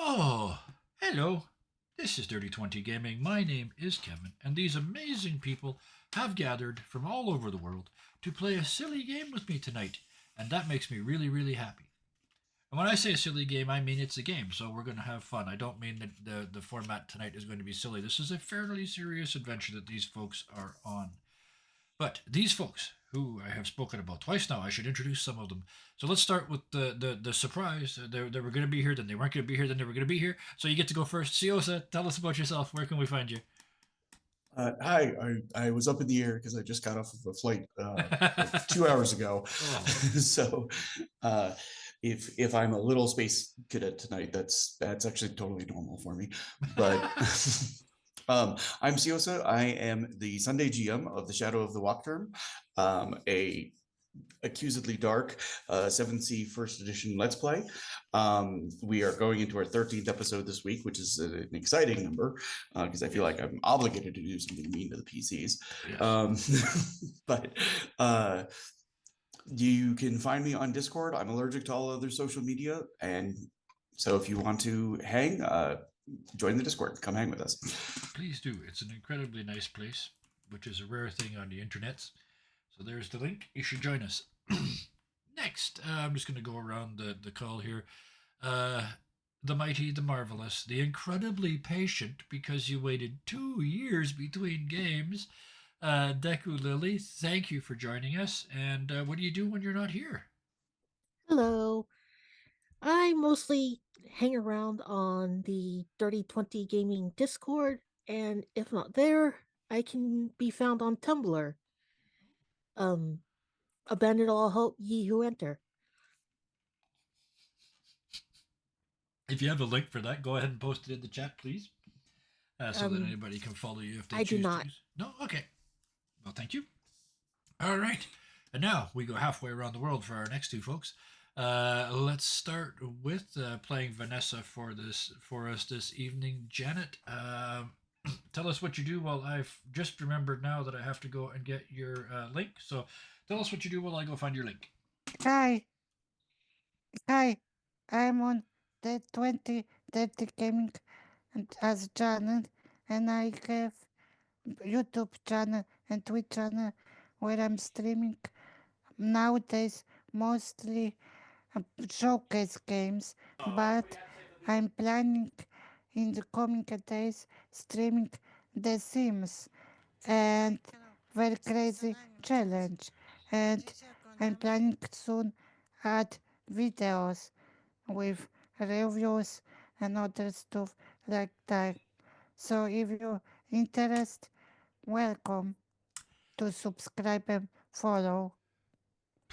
Oh, hello. This is Dirty 20 Gaming. My name is Kevin, and these amazing people have gathered from all over the world to play a silly game with me tonight, and that makes me really, really happy. And when I say a silly game, I mean it's a game, so we're going to have fun. I don't mean that the format tonight is going to be silly. This is a fairly serious adventure that these folks are on. But these folks, who I have spoken about twice now, I should introduce some of them. So let's start with the surprise. They were going to be here, then they weren't going to be here, then they were going to be here. So you get to go first. Siosa, tell us about yourself. Where can we find you? Hi, I was up in the air because I just got off of a flight like 2 hours ago. Oh, So uh, if I'm a little space cadet tonight, that's actually totally normal for me. But I'm Siosa. I am the Sunday GM of the Shadow of the Walk Term, a accusedly dark 7th first edition let's play. We are going into our 13th episode this week, which is an exciting number because I feel yes, like I'm obligated to do something mean to the PCs. yes. um, but you can find me on Discord. I'm allergic to all other social media, and so if you want to hang, join the Discord, come hang with us. Please do. It's an incredibly nice place, which is a rare thing on the internet. So there's the link. You should join us. Next, I'm just going to go around the call here. Uh, the mighty, the marvelous, the incredibly patient because you waited 2 years between games. Deku Lily, thank you for joining us. And what do you do when you're not here? Hello. I mostly hang around on the Dirty 20 Gaming Discord, and if not there, I can be found on Tumblr. Um, Abandon all hope, ye who enter. If you have a link for that, go ahead and post it in the chat, please, so that Um, anybody can follow you if they I do choose to not. use. No, okay. Well, thank you. All right, and now we go halfway around the world for our next two folks. Let's start with playing Vanessa for us this evening. Janet, tell us what you do while I've just remembered now that I have to go and get your link. So tell us what you do while I go find your link. Hi, hi. I'm on the 2030 Gaming and as channel, and I have YouTube channel and Twitch channel where I'm streaming nowadays mostly showcase games, but I'm planning in the coming days streaming The Sims and very crazy challenge, and I'm planning soon add videos with reviews and other stuff like that. So if you're interested, welcome to subscribe and follow.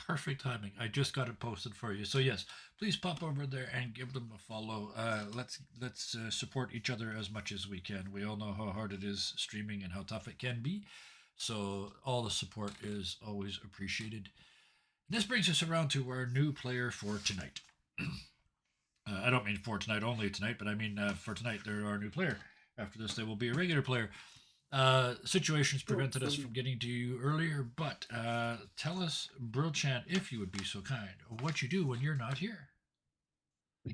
Perfect timing. I just got it posted for you. So yes, please pop over there and give them a follow. Let's support each other as much as we can. We all know how hard it is streaming and how tough it can be. So all the support is always appreciated. This brings us around to our new player for tonight. I don't mean for tonight only tonight, but I mean for tonight they're our new player. After this, they will be a regular player. Situations prevented us from getting to you earlier, but tell us, Brilchant, if you would be so kind, what you do when you're not here.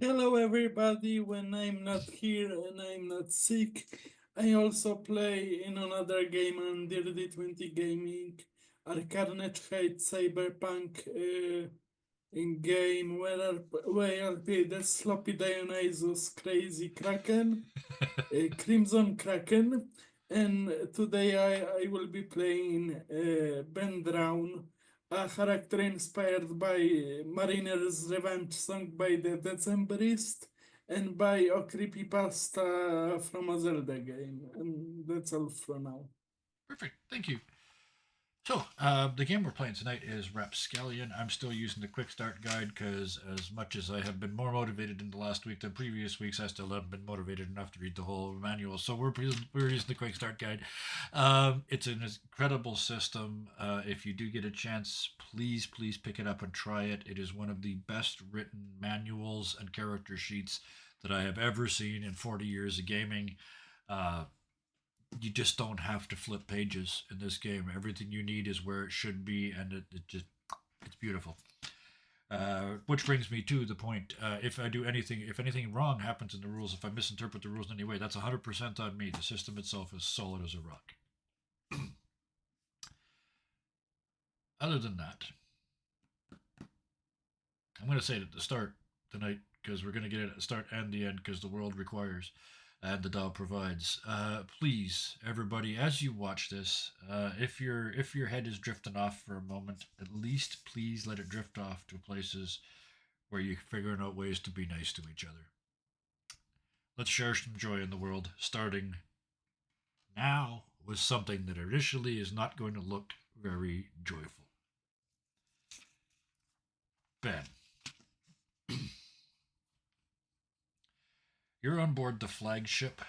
Hello, everybody. When I'm not here and I'm not sick, I also play in another game on Dirty 20 Gaming, Carnage Hate Cyberpunk in game where I play the Sloppy Dionysus Crazy Kraken, Crimson Kraken, and today I will be playing Ben Drown, a character inspired by Mariner's Revenge song by the Decemberist and by a creepypasta from a Zelda game. And that's all for now. Perfect, thank you. So, the game we're playing tonight is Rapscallion. I'm still using the quick start guide because, as much as I have been more motivated in the last week than previous weeks, I still haven't been motivated enough to read the whole manual. So we're using the quick start guide. It's an incredible system. If you do get a chance, please pick it up and try it. It is one of the best written manuals and character sheets that I have ever seen in 40 years of gaming. You just don't have to flip pages in this game. Everything you need is where it should be, and it just it's beautiful. Which brings me to the point: if I do anything, if anything wrong happens in the rules, if I misinterpret the rules in any way, that's 100% on me. The system itself is solid as a rock. Other than that, I'm going to say it at the start tonight because we're going to get it at the start and the end because the world requires and the DAO provides. Please, everybody, as you watch this, if your head is drifting off for a moment, at least please let it drift off to places where you're figuring out ways to be nice to each other. Let's share some joy in the world, starting now with something that initially is not going to look very joyful. Ben, you're on board the flagship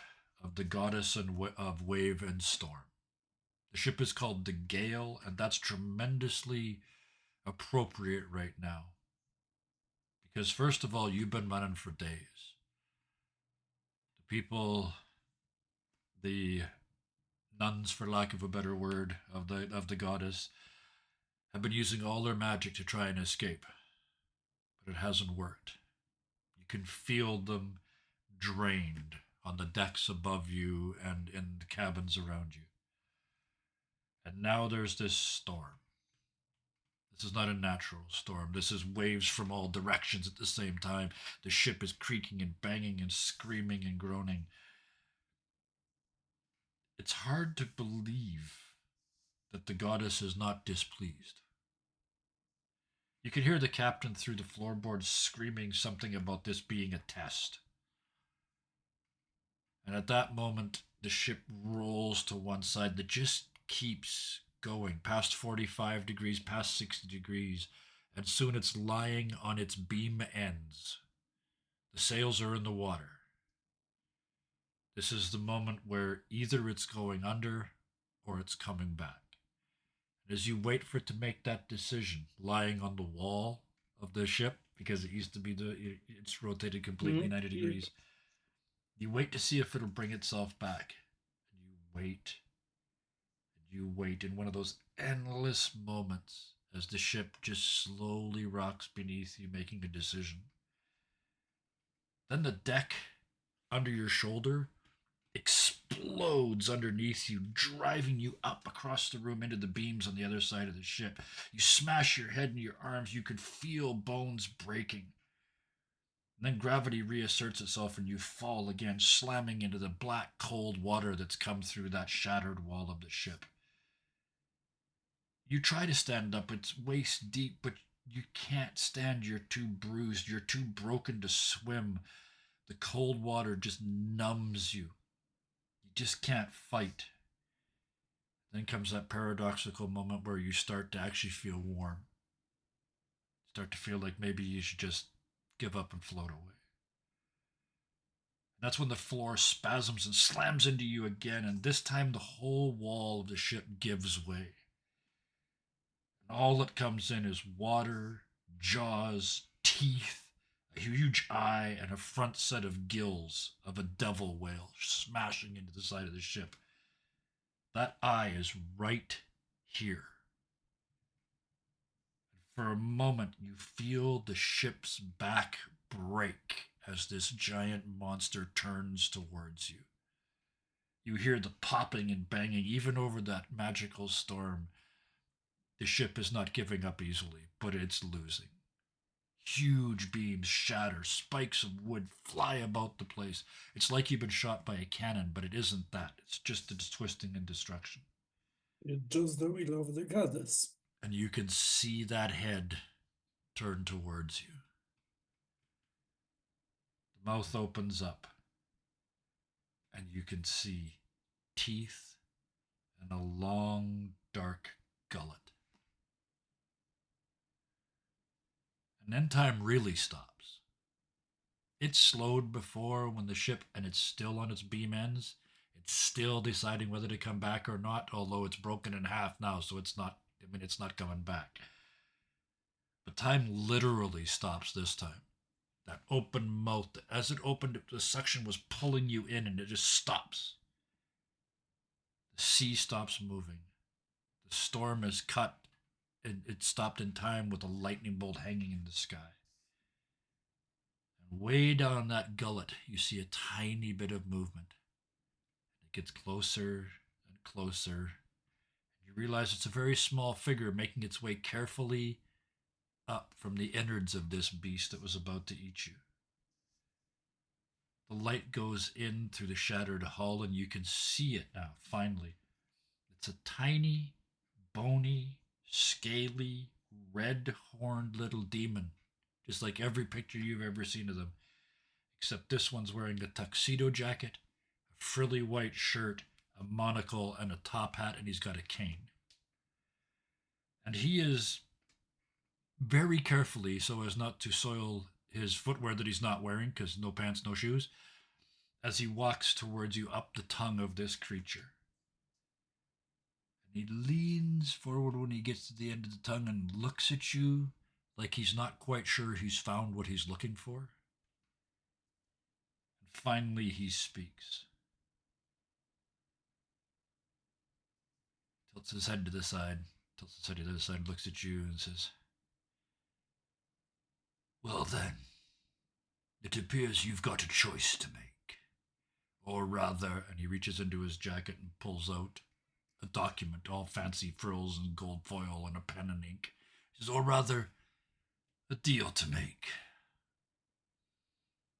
of the goddess of wave and storm. The ship is called the Gale, and that's tremendously appropriate right now. Because, first of all, you've been running for days. The people, the nuns, for lack of a better word, of the goddess, have been using all their magic to try and escape. But it hasn't worked. You can feel them drained on the decks above you and in the cabins around you. And now there's this storm. This is not a natural storm. This is waves from all directions at the same time. The ship is creaking and banging and screaming and groaning. It's hard to believe that the goddess is not displeased. You can hear the captain through the floorboards screaming something about this being a test. And at that moment, the ship rolls to one side that just keeps going past 45 degrees, past 60 degrees, and soon it's lying on its beam ends. The sails are in the water. This is the moment where either it's going under or it's coming back. And as you wait for it to make that decision, lying on the wall of the ship, because it used to be it's rotated completely 90 degrees, you wait to see if it'll bring itself back. And you wait. And you wait in one of those endless moments as the ship just slowly rocks beneath you, making a decision. Then the deck under your shoulder explodes underneath you, driving you up across the room into the beams on the other side of the ship. You smash your head into your arms. You can feel bones breaking. And then gravity reasserts itself and you fall again, slamming into the black, cold water that's come through that shattered wall of the ship. You try to stand up, it's waist deep, but you can't stand. You're too bruised, you're too broken to swim. The cold water just numbs you. You just can't fight. Then comes that paradoxical moment where you start to actually feel warm. Start to feel like maybe you should just give up and float away. That's when the floor spasms and slams into you again, and this time the whole wall of the ship gives way. And all that comes in is water, jaws, teeth, a huge eye, and a front set of gills of a devil whale smashing into the side of the ship. That eye is right here. For a moment, you feel the ship's back break as this giant monster turns towards you. You hear the popping and banging, even over that magical storm. The ship is not giving up easily, but it's losing. Huge beams shatter, spikes of wood fly about the place. It's like you've been shot by a cannon, but it isn't that. It's just its twisting and destruction. It's just the will of the goddess. And you can see that head turn towards you. The mouth opens up, and you can see teeth and a long, dark gullet. And then time really stops. It slowed before when the ship, and it's still on its beam ends. It's still deciding whether to come back or not, although it's broken in half now, so it's not coming back. But time literally stops this time. That open mouth, as it opened, the suction was pulling you in, and it just stops. The sea stops moving. The storm is cut it stopped in time with a lightning bolt hanging in the sky. And way down that gullet, you see a tiny bit of movement. It gets closer and closer. You realize it's a very small figure making its way carefully up from the innards of this beast that was about to eat you. The light goes in through the shattered hull, and you can see it now, finally. It's a tiny, bony, scaly, red horned little demon, just like every picture you've ever seen of them. Except this one's wearing a tuxedo jacket, a frilly white shirt, a monocle, and a top hat, and he's got a cane. And he is very carefully, so as not to soil his footwear that he's not wearing, because no pants, no shoes, as he walks towards you up the tongue of this creature. And he leans forward when he gets to the end of the tongue and looks at you like he's not quite sure he's found what he's looking for. And finally, he speaks. Tilts his head to the side, tilts his head to the other side, looks at you and says, "Well then, it appears you've got a choice to make. Or rather," and he reaches into his jacket and pulls out a document, all fancy frills and gold foil and a pen and ink. He says, "Or rather, a deal to make.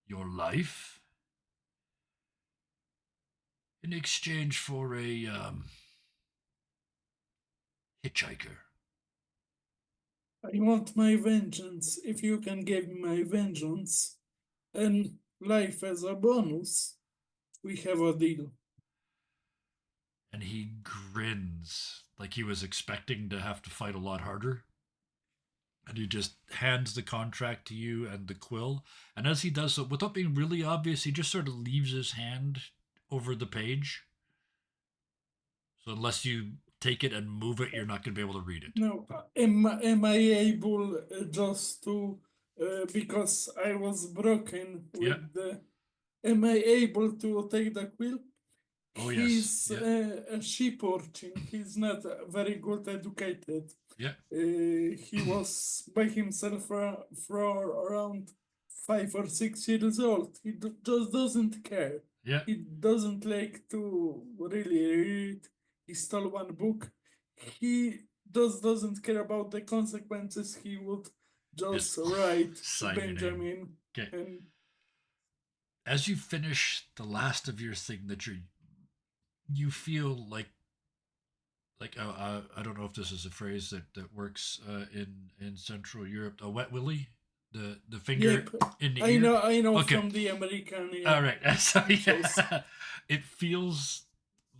Your life in exchange for a hitchhiker." I want my vengeance. If you can give me my vengeance and life as a bonus, we have a deal. And he grins like he was expecting to have to fight a lot harder. And he just hands the contract to you and the quill. And as he does so, without being really obvious, he just sort of leaves his hand over the page. So unless you take it and move it, you're not going to be able to read it. Now, am I able just to, because I was broken with Yeah. the, am I able to take the quill? Oh, yes. He's Yeah. a sheep urchin. He's not very good educated. Yeah. He was by himself for around 5 or 6 years old. He just doesn't care. Yeah. He doesn't like to really read. He stole one book. He just doesn't care about the consequences. He would just write to sign your name. Benjamin. Okay. And As you finish the last of your thing that you feel like I don't know if this is a phrase that works in Central Europe, a wet willy, the finger yep, in the I ear. know Okay. from the American. All right. So, shows. it feels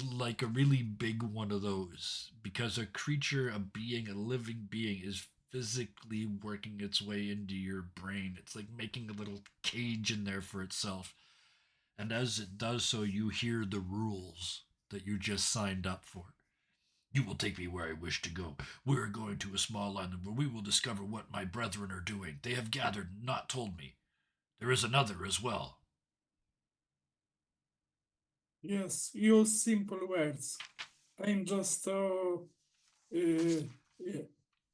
like a really big one of those because a creature, a being, a living being is physically working its way into your brain. It's like making a little cage in there for itself. And as it does so, you hear the rules that you just signed up for. "You will take me where I wish to go. We are going to a small island where we will discover what my brethren are doing. They have gathered and not told me. There is another as well." Yes, use simple words. I'm just a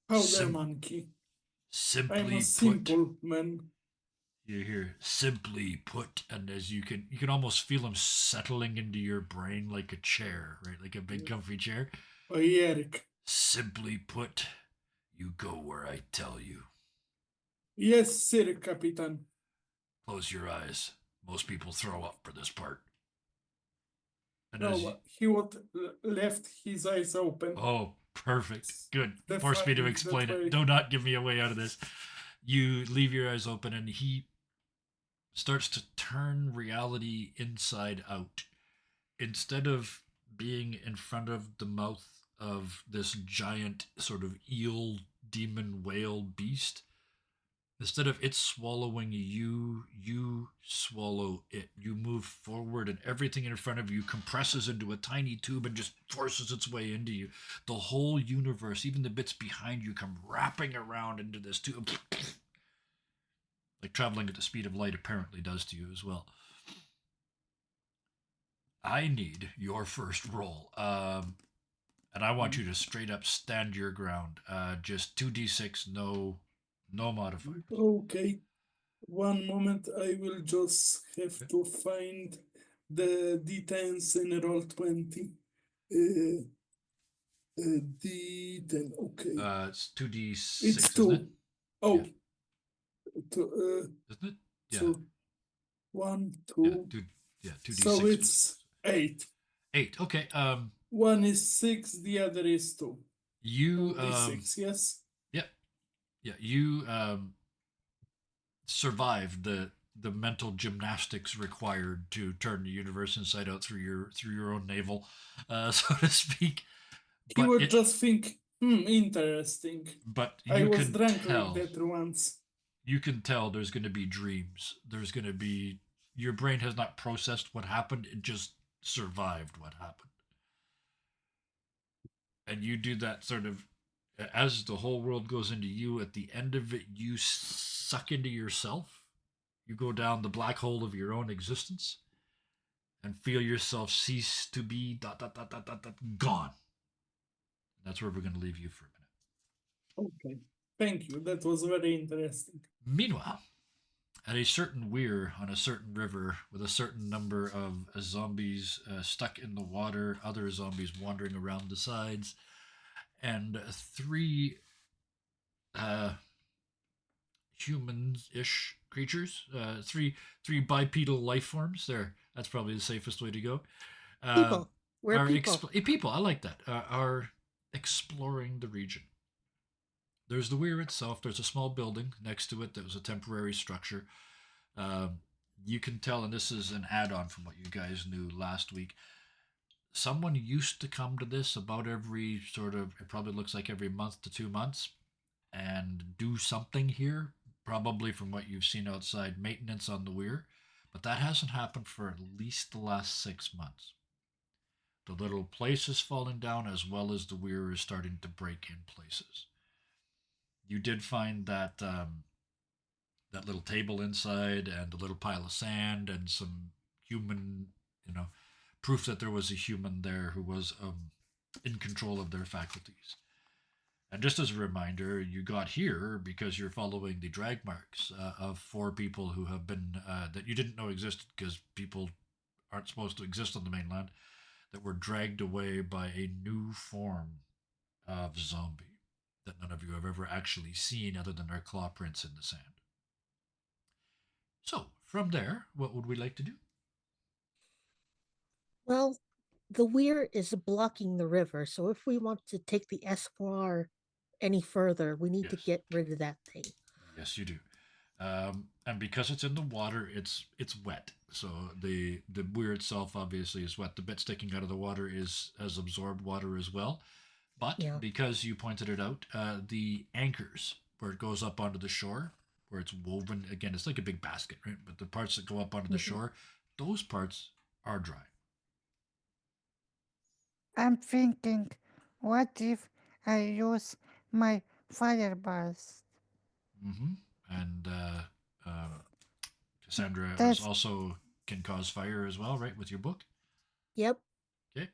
powder Sim- monkey. I'm Simply a put, simple man. you hear "simply put," and as you can almost feel him settling into your brain like a chair, right? Like a big comfy chair. Oh, Eric. "Simply put, you go where I tell you. Yes, sir, Capitan. Close your eyes. Most people throw up for this part." And as you, No, he would left his eyes open. oh, perfect. Good. The Force me to fuck is explain that it. way? Do not give me a way out of this. You leave your eyes open and he starts to turn reality inside out. Instead of being in front of the mouth of this giant sort of eel demon whale beast, instead of it swallowing you, you swallow it. You move forward, and everything in front of you compresses into a tiny tube and just forces its way into you. The whole universe, even the bits behind you, come wrapping around into this tube. Like traveling at the speed of light apparently does to you as well. I need your first roll. And I want you to straight up stand your ground. Just 2d6, no modifiers. Okay. One moment, I will just have Okay. to find the D10s in roll 20. Uh, D10, okay. It's 2d6, It's isn't it? 2. Oh, Yeah. two, Isn't it? Yeah. 2, 1, Yeah. 2. Yeah. 2d6. So it's 8. 8. Okay. One is 6, the other is 2. You 6, yes? yeah. Yeah. You survived the mental gymnastics required to turn the universe inside out through your own navel, so to speak. He But would just think, interesting. but I you was can drunk tell. like that once. You can tell there's going to be dreams. There's going to be your brain has not processed what happened. It just survived what happened. And you do that sort of as the whole world goes into you. At the end of it, you suck into yourself. You go down the black hole of your own existence and feel yourself cease to be gone. That's where we're going to leave you for a minute. Okay. Thank you. That was very interesting. Meanwhile, at a certain weir on a certain river with a certain number of zombies stuck in the water, other zombies wandering around the sides, and three humans-ish creatures, three bipedal life forms. There, that's probably the safest way to go. People. We're are people. People. I like that. Are exploring the region. There's the weir itself. There's a small building next to it that was a temporary structure. You can tell, and this is an add-on from what you guys knew last week. Someone used to come to this about every sort of, it probably looks like every month to 2 months, and do something here, probably from what you've seen outside, maintenance on the weir. But that hasn't happened for at least the last 6 months. The little place is falling down as well as the weir is starting to break in places. You did find that little table inside and a little pile of sand and some human, proof that there was a human there who was in control of their faculties. And just as a reminder, you got here because you're following the drag marks of 4 people who have been, that you didn't know existed because people aren't supposed to exist on the mainland, that were dragged away by a new form of zombie that none of you have ever actually seen other than their claw prints in the sand. So, from there, what would we like to do? Well, the weir is blocking the river, so if we want to take the Espoir any further, we need to Yes. get rid of that thing. Yes, you do. And because it's in the water, it's wet. So the weir itself obviously is wet. The bit sticking out of the water has absorbed water as well. But Yeah. because you pointed it out, the anchors where it goes up onto the shore, where it's woven again, it's like a big basket, right? But the parts that go up onto the Mhm. shore, those parts are dry. I'm thinking, what if I use my fire burst? Mm-hmm. And Cassandra is That's also can cause fire as well, right? With your book. Yep. Okay.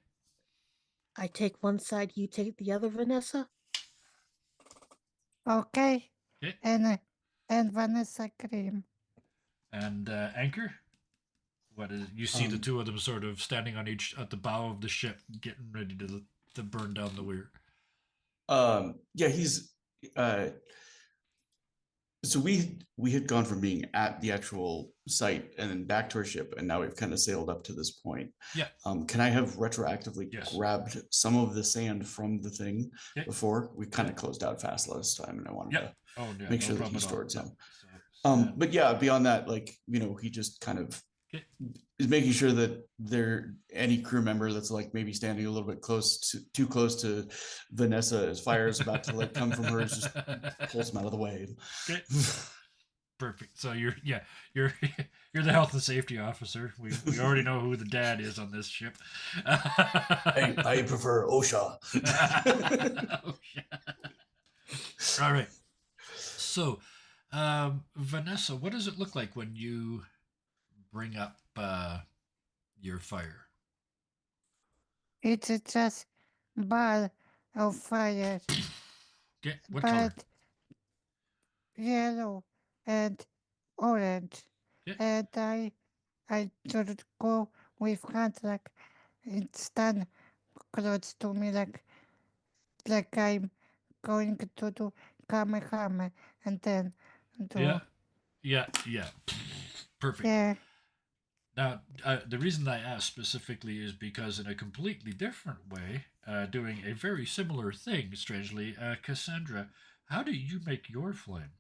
I take one side, you take the other, Vanessa. okay. Okay. And Vanessa Cream. And Anchor. What is you see the Um, two of them sort of standing on each at the bow of the ship, getting ready to burn down the weir. Yeah, he's so we had gone from being at the actual site and then back to our ship, and now we've kind of sailed up to this point. Yeah. Can I have retroactively Yes. grabbed some of the sand from the thing Okay. before? We kind of closed out fast last time, and I wanted Yeah. to Oh yeah. make No sure that problem he at all. stored Yeah. some. So But yeah, beyond that, like, he just kind of okay. is making sure that any crew member that's like maybe standing a little bit too close to Vanessa as fire is about to like come from her, just pulls them out of the way. Okay. Perfect. So you're you're the health and safety officer. We already know who the dad is on this ship. I prefer OSHA. Oh, yeah. All right. So, Vanessa, what does it look like when you bring up your fire? It's just ball of fire, Okay, what color? but yellow and orange. Okay. And I should go with hands like it's done close to me like I'm going to do Kamehameha and then Yeah, do yeah. Perfect. yeah. Now, the reason I asked specifically is because, in a completely different way, doing a very similar thing, strangely, Cassandra, how do you make your flame?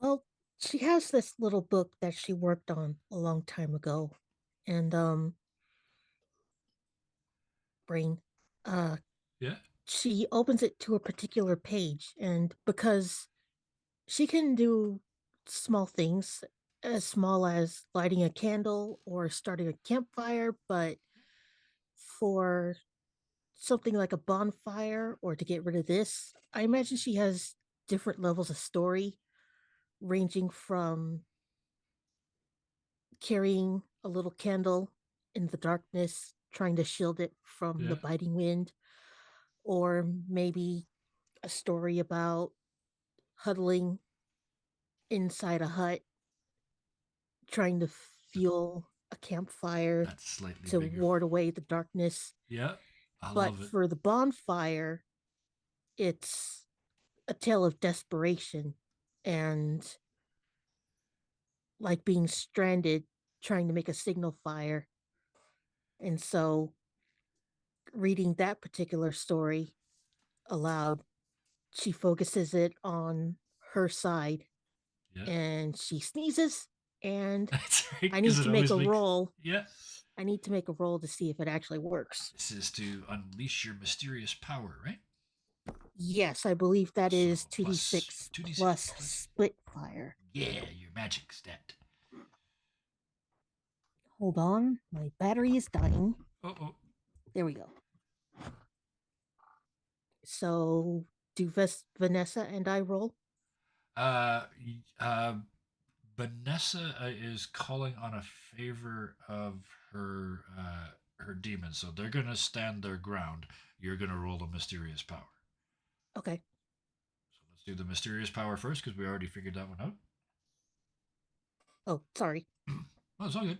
Well, she has this little book that she worked on a long time ago, and brain, uh, Yeah, she opens it to a particular page, and because she can do small things as small as lighting a candle or starting a campfire, but for something like a bonfire or to get rid of this, I imagine she has different levels of story, ranging from carrying a little candle in the darkness, trying to shield it from the yeah. biting wind, or maybe a story about huddling inside a hut, trying to fuel a campfire That's slightly to bigger. ward away the darkness. Yeah, I But love it. for the bonfire, it's a tale of desperation and like being stranded trying to make a signal fire. And so reading that particular story aloud, she focuses it on her side Yeah, and she sneezes and that's right, I because need it to make always a makes. roll. Yeah. I need to make a roll to see if it actually works. This is to unleash your mysterious power, right? Yes, I believe that So is plus 2d6 2d6 plus plus. split fire. Yeah, your magic stat. Hold on, my battery is dying. Oh. There we go. So do Vanessa and I roll? Uh, Vanessa is calling on a favor of her demon, so they're gonna stand their ground. You're gonna roll a mysterious power. Okay. So let's do the mysterious power first because we already figured that one out. Oh, sorry. Well, it's all good.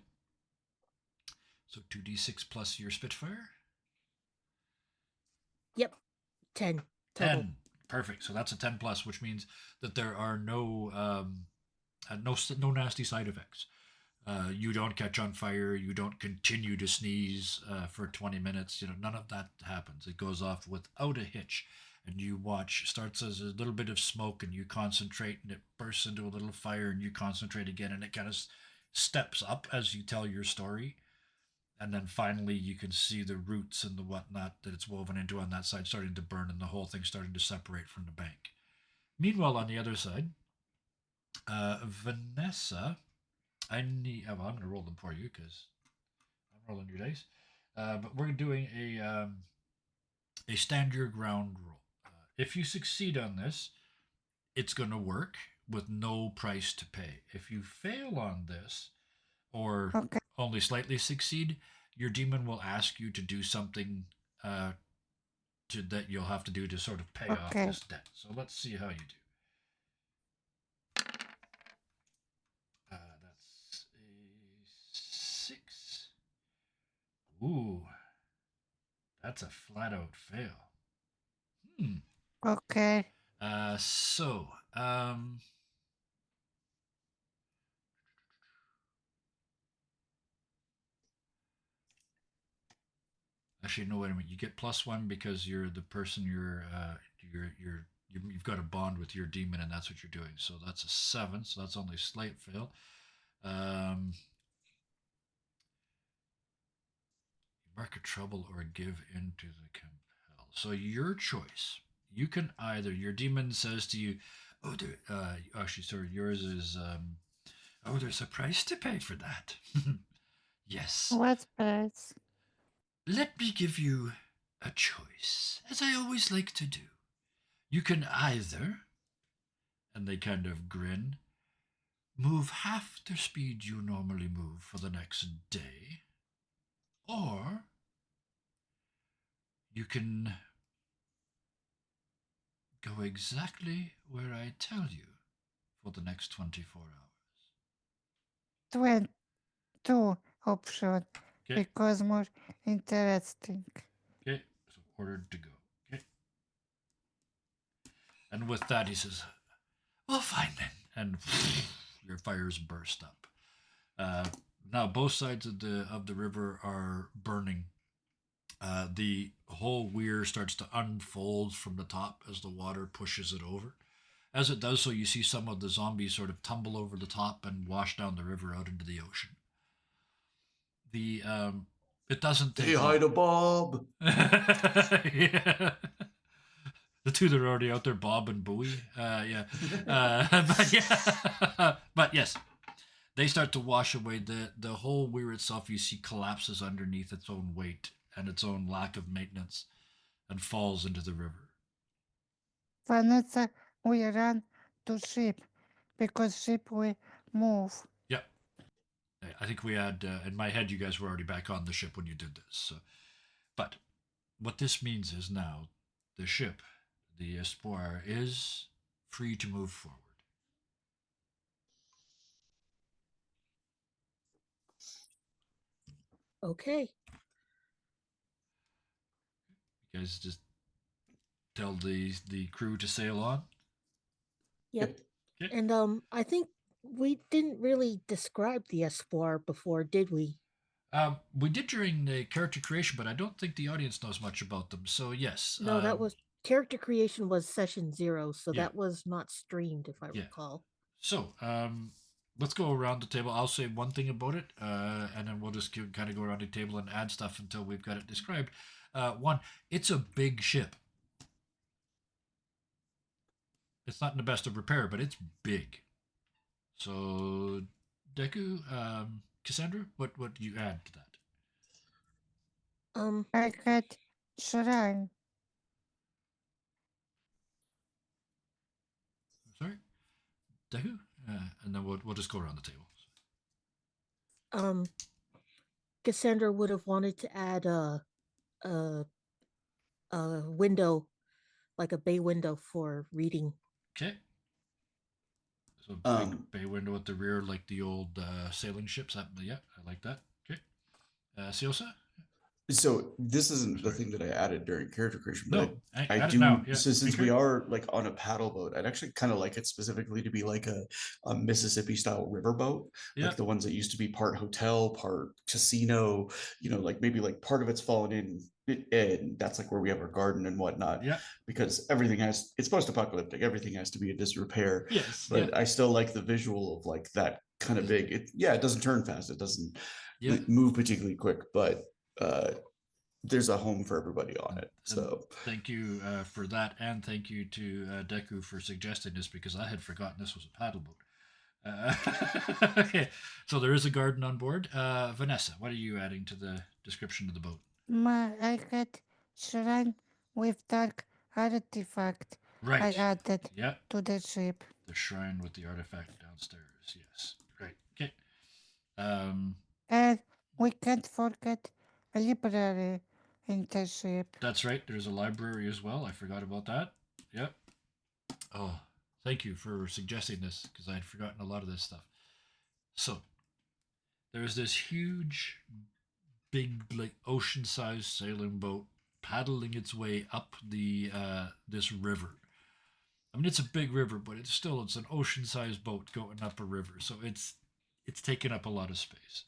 So 2d6 plus your Spitfire. Yep. 10 total. 10. Perfect. So that's a 10 plus, which means that there are no nasty side effects. You don't catch on fire. You don't continue to sneeze for 20 minutes. None of that happens. It goes off without a hitch. And you watch, starts as a little bit of smoke and you concentrate and it bursts into a little fire and you concentrate again and it kind of steps up as you tell your story. And then finally you can see the roots and the whatnot that it's woven into on that side starting to burn and the whole thing starting to separate from the bank. Meanwhile, on the other side, Vanessa, I'm going to roll them for you because I'm rolling your dice. But we're doing a stand your ground roll. If you succeed on this, it's going to work with no price to pay. If you fail on this, or Okay, only slightly succeed, your demon will ask you to do something that you'll have to do to sort of pay off okay, this debt. So let's see how you do. That's a 6. Ooh, that's a flat out fail. Hmm. okay, So, actually, no, wait a minute. You get +1 because you're the person you've got a bond with your demon, and that's what you're doing. So that's a 7. So that's only a slight fail. Mark a trouble or give in to the compel. So your choice. You can either your demon says to you, "Oh, actually, sorry, yours is oh, there's a price to pay for that." Yes. what price? Let me give you a choice, as I always like to do. You can either, and they kind of grin, move half the speed you normally move for the next day, or you can go exactly where I tell you for the next 24 hours. 22 option Okay, because more interesting. okay, so ordered to go. Okay, and with that, he says, well, fine then. And your fires burst up. Uh, now both sides of the river are burning. The whole weir starts to unfold from the top as the water pushes it over. As it does so, you see some of the zombies sort of tumble over the top and wash down the river out into the ocean. The It doesn't Say take hi long. to Bob. Yeah. The two that are already out there, Bob and Bowie. Yeah. But yeah. But yes, they start to wash away. The whole weir itself, you see, collapses underneath its own weight and its own lack of maintenance and falls into the river. Vanessa, we run to ship because ship will move. Yep. I think we had, in my head, you guys were already back on the ship when you did this. So. But what this means is now the ship, the Espoir, is free to move forward. Okay. You guys just tell the crew to sail on. Yep. Okay. And I think we didn't really describe the Espoir before, did we? We did during the character creation, but I don't think the audience knows much about them. So yes. No, that was character creation was session 0, so Yeah. that was not streamed if I Yeah. recall. So let's go around the table. I'll say one thing about it, and then we'll just kind of go around the table and add stuff until we've got it described. One, it's a big ship. It's not in the best of repair, but it's big. So, Deku, Cassandra, what do you add to that? I got shrine. Sorry, Deku, and then we'll just go around the table. Cassandra would have wanted to add a a window, like a bay window for reading. Okay. So big bay window at the rear, like the old sailing ships. Yeah, I like that. Okay. Siosa? So this isn't the Sorry. thing that I added during character creation, No, but I I add it do. now. Yeah, So since be we careful. are like on a paddle boat, I'd actually kind of like it specifically to be like a Mississippi style riverboat, Yeah. like the ones that used to be part hotel, part casino. You know, like maybe like part of it's fallen in, and that's like where we have our garden and whatnot. Yeah. Because everything it's post-apocalyptic. Everything has to be in disrepair. Yes. But Yeah. I still like the visual of like that kind of big. It doesn't turn fast. It doesn't Yeah. move particularly quick, but there's a home for everybody on it. So thank you for that, and thank you to Deku for suggesting this because I had forgotten this was a paddle boat. Okay, so there is a garden on board. Vanessa, what are you adding to the description of the boat? I got shrine with dark artifact. Right. I added Yeah. to the ship. The shrine with the artifact downstairs. Yes. Right. Okay. And we can't forget a library in the ship. That's right. There's a library as well. I forgot about that. Yep. Oh, thank you for suggesting this because I had forgotten a lot of this stuff. So, there's this huge, big, like ocean-sized sailing boat paddling its way up this river. I mean, it's a big river, but it's an ocean-sized boat going up a river, so it's taken up a lot of space.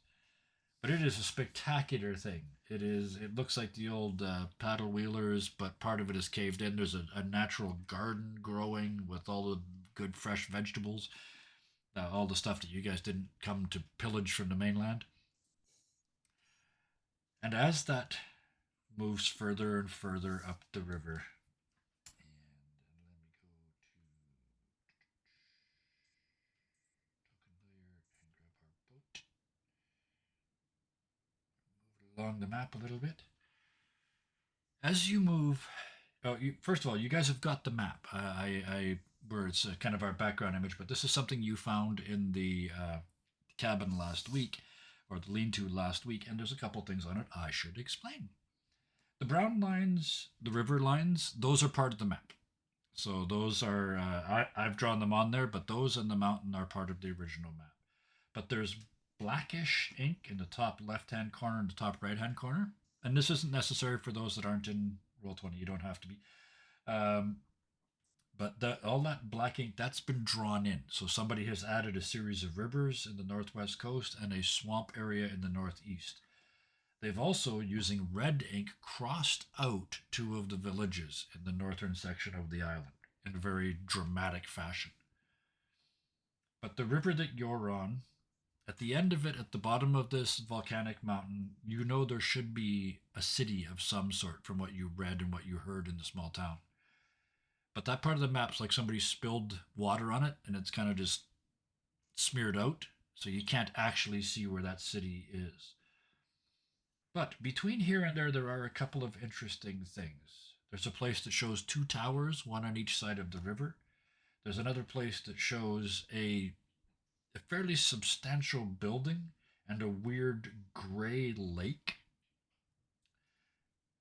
But it is a spectacular thing. It is. It looks like the old paddle wheelers, but part of it is caved in. There's a natural garden growing with all the good fresh vegetables, all the stuff that you guys didn't come to pillage from the mainland. And as that moves further and further up the river, and let me go to token layer and grab our boat. Move it along the map a little bit. As you move, first of all, you guys have got the map. Where it's kind of our background image, but this is something you found in the cabin last week, or the lean-to last week, and there's a couple things on it I should explain. The brown lines, the river lines, those are part of the map. So those are I've drawn them on there, but those and the mountain are part of the original map. But there's blackish ink in the top left-hand corner and the top right-hand corner, and this isn't necessary for those that aren't in Roll20. You don't have to be. Um, but all that black ink that's been drawn in. So somebody has added a series of rivers in the northwest coast and a swamp area in the northeast. They've also, using red ink, crossed out two of the villages in the northern section of the island in a very dramatic fashion. But the river that you're on, at the end of it, at the bottom of this volcanic mountain, you know there should be a city of some sort from what you read and what you heard in the small town. But that part of the map's like somebody spilled water on it and it's kind of just smeared out, so you can't actually see where that city is. But between here and there are a couple of interesting things. There's a place that shows two towers, one on each side of the river. There's another place that shows a fairly substantial building and a weird gray lake.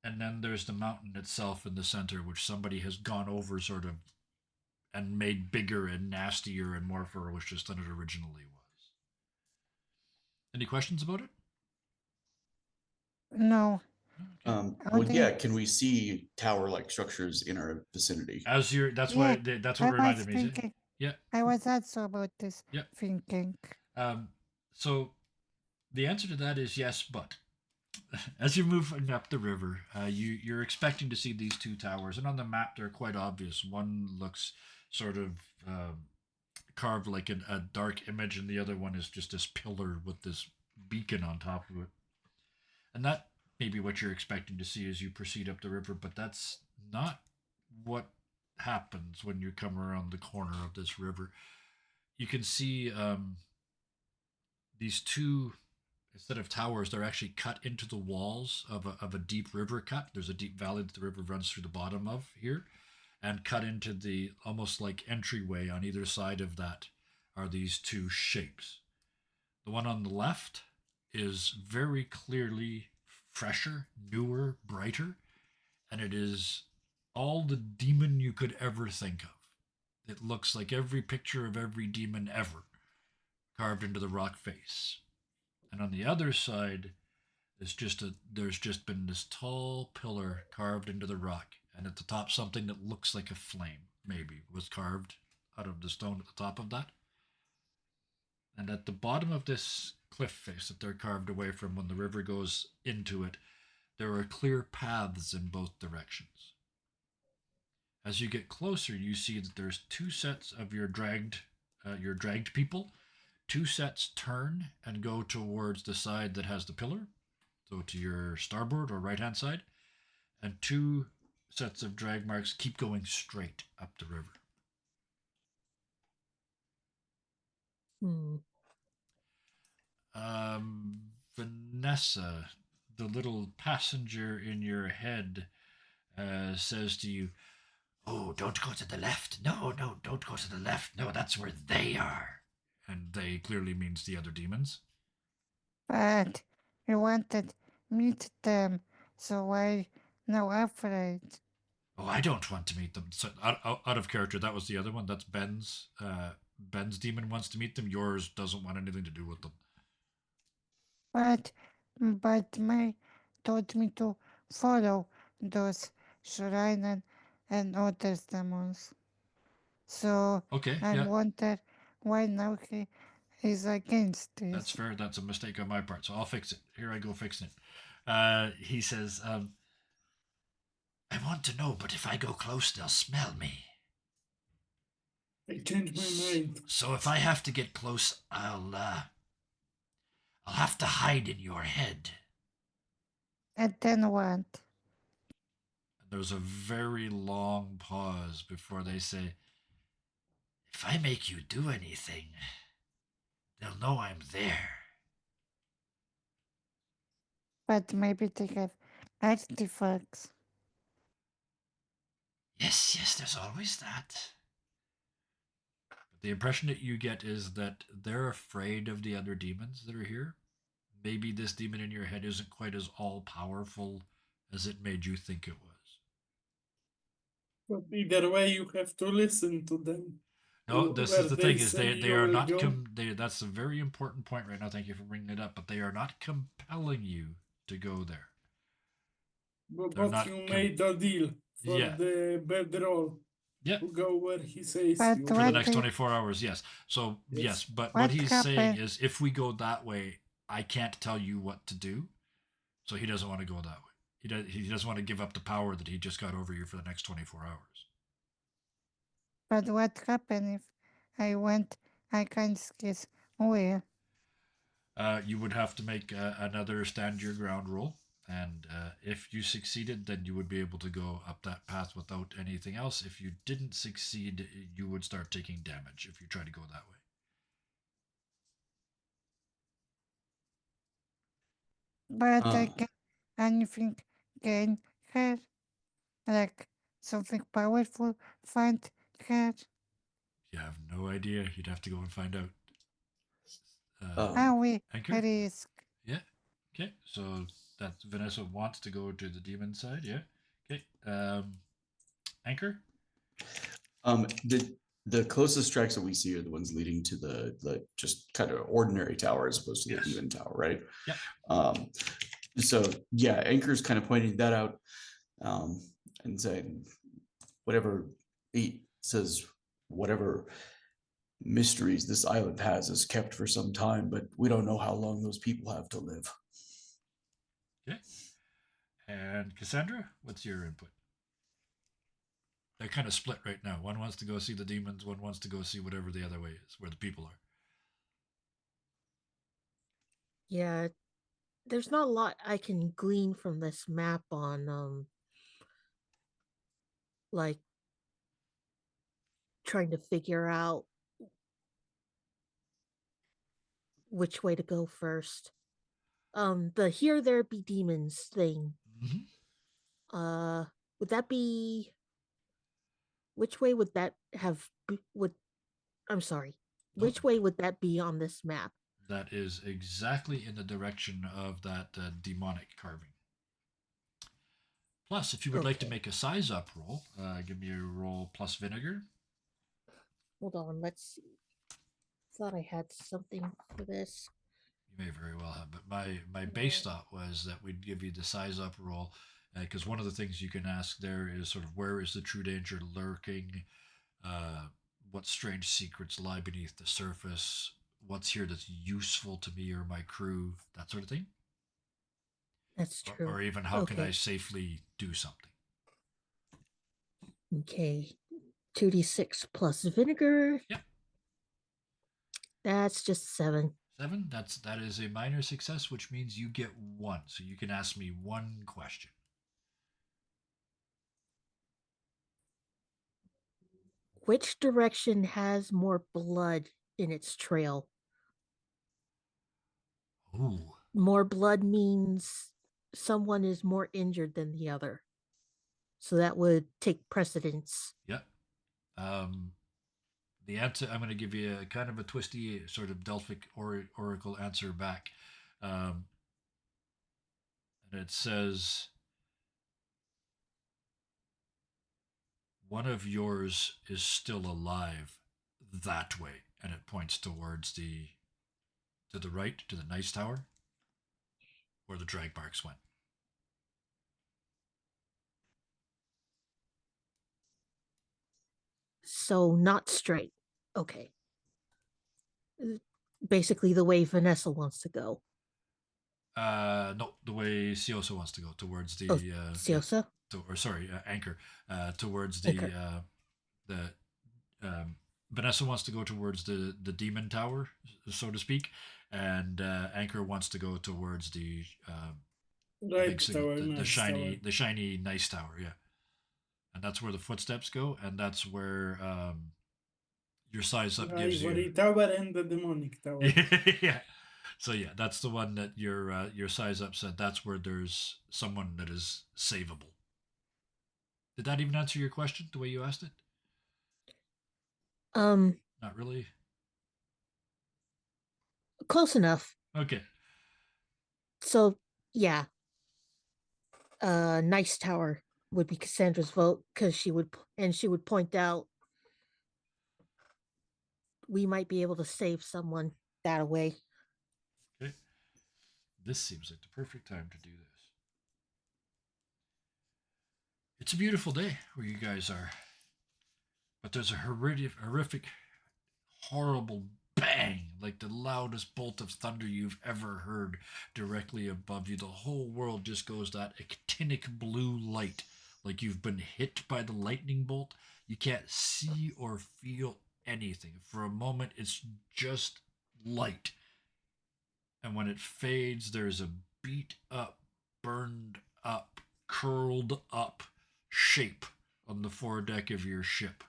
And then there's the mountain itself in the center, which somebody has gone over sort of and made bigger and nastier and more ferocious than it originally was. Any questions about it? No. Well, yeah, Only, can we see tower-like structures in our vicinity? As you're, that's yeah, what that's I what was reminded me. thinking. Yeah. I was also about this Yeah. thinking. So the answer to that is yes, but as you're moving up the river, you're expecting to see these two towers, and on the map they're quite obvious. One looks sort of carved like a dark image, and the other one is just this pillar with this beacon on top of it. And that may be what you're expecting to see as you proceed up the river, but that's not what happens when you come around the corner of this river. You can see these two, instead of towers, they're actually cut into the walls of a deep river cut. There's a deep valley that the river runs through the bottom of here, and cut into the almost like entryway on either side of that are these two shapes. The one on the left is very clearly fresher, newer, brighter, and it is all the demon you could ever think of. It looks like every picture of every demon ever carved into the rock face. And on the other side, there's just been this tall pillar carved into the rock, and at the top something that looks like a flame maybe was carved out of the stone at the top of that. And at the bottom of this cliff face that they're carved away from when the river goes into it, there are clear paths in both directions. As you get closer, you see that there's two sets of your dragged people. Two sets turn and go towards the side that has the pillar, so to your starboard or right hand side, and two sets of drag marks keep going straight up the river. Hmm. Vanessa, the little passenger in your head, says to you, "Oh, don't go to the left. No, no, don't go to the left. No, that's where they are." And they clearly means the other demons. But we wanted meet them, so why now afraid? Oh, I don't want to meet them. So, out of character, that was the other one. That's Ben's. Ben's demon wants to meet them. Yours doesn't want anything to do with them. But my told me to follow those shrine and other demons. So Okay, I yeah, wonder why now he is against that's this. fair. That's a mistake on my part. So I'll fix it. Here I go fixing it. He says, "I want to know, but if I go close, they'll smell me. I changed my mind. So if I have to get close, I'll have to hide in your head." And then what? There's a very long pause before they say, "If I make you do anything, they'll know I'm there." But maybe they have artifacts. Yes, yes, there's always that. But the impression that you get is that they're afraid of the other demons that are here. Maybe this demon in your head isn't quite as all powerful as it made you think it was. But either way, you have to listen to them. No, this Where is the they thing: is say they you are will not go. that's a very important point right now. Thank you for bringing it up. But they are not compelling you to go there. They're But not. you made a deal for Yeah. the bedroll Yeah. to go where he says But you For the what go. next if 24 hours, yes. So Yes. yes, but What what he's saying happened? is, if we go that way, I can't tell you what to do. So he doesn't want to go that way. He doesn't want to give up the power that he just got over you for the next 24 hours. But what happened if I went I can't guess where? You would have to make another stand your ground roll, and if you succeeded, then you would be able to go up that path without anything else. If you didn't succeed, you would start taking damage if you try to go that way. But I Uh, can't anything gain her. Like something powerful find her. You have no idea. You'd have to go and find out. um, We Anchor? risk. Yeah. Okay. So that Vanessa wants to go to the demon side. Yeah. Okay. Anchor? the closest tracks that we see are the ones leading to the just kind of ordinary tower as opposed to the Yes. demon tower, right? Yep. So yeah, Anchor's kind of pointing that out, and saying whatever he says, whatever mysteries this island has is kept for some time, but we don't know how long those people have to live. Okay. And Cassandra, what's your input? They're kind of split right now. One wants to go see the demons, one wants to go see whatever the other way is, where the people are. Yeah, there's not a lot I can glean from this map on like trying to figure out which way to go first. The here there be demons thing. Mm-hmm. Would that be which way would that have would I'm sorry. Nope. Which way would that be on this map? That is exactly in the direction of that demonic carving. Plus, if you would like to Okay. make a size up roll, give me a roll plus vinegar. Hold on, let's see. Thought I had something for this. You may very well have, but my base thought was that we'd give you the size up roll, because one of the things you can ask there is sort of where is the true danger lurking, what strange secrets lie beneath the surface, what's here that's useful to me or my crew, that sort of thing. That's true. Or even how can I Okay. safely do something. Okay. 2d6 plus vinegar. Yep. That's just 7. 7. That is a minor success, which means you get 1. So you can ask me one question. Which direction has more blood in its trail? Ooh. More blood means someone is more injured than the other. So that would take precedence. Yep. The answer, I'm going to give you a kind of a twisty sort of Delphic oracle answer back. And it says, one of yours is still alive that way. And it points towards to the right, to the nice tower, where the drag marks went. So not straight. Okay. Basically the way Vanessa wants to go. No, the way Siosa wants to go towards the Siosa? Anchor, towards Anchor. Vanessa wants to go towards the demon tower, so to speak, and Anchor wants to go towards the Right big city, tower, the nice shiny, tower. the shiny nice tower, yeah, and that's where the footsteps go, and that's where your size up gives Ivory you. tower and the demonic tower. Yeah. So yeah, that's the one that your size up said. That's where there's someone that is savable. Did that even answer your question the way you asked it? Not really. Close enough. Okay. So yeah. Nice Tower would be Cassandra's vote because she would point out we might be able to save someone that way. Okay. This seems like the perfect time to do this. It's a beautiful day where you guys are, but there's a horrific, horrible bang, like the loudest bolt of thunder you've ever heard directly above you. The whole world just goes that actinic blue light, like you've been hit by the lightning bolt. You can't see or feel anything. For a moment, it's just light. And when it fades, there's a beat up, burned up, curled up shape on the foredeck of your ship.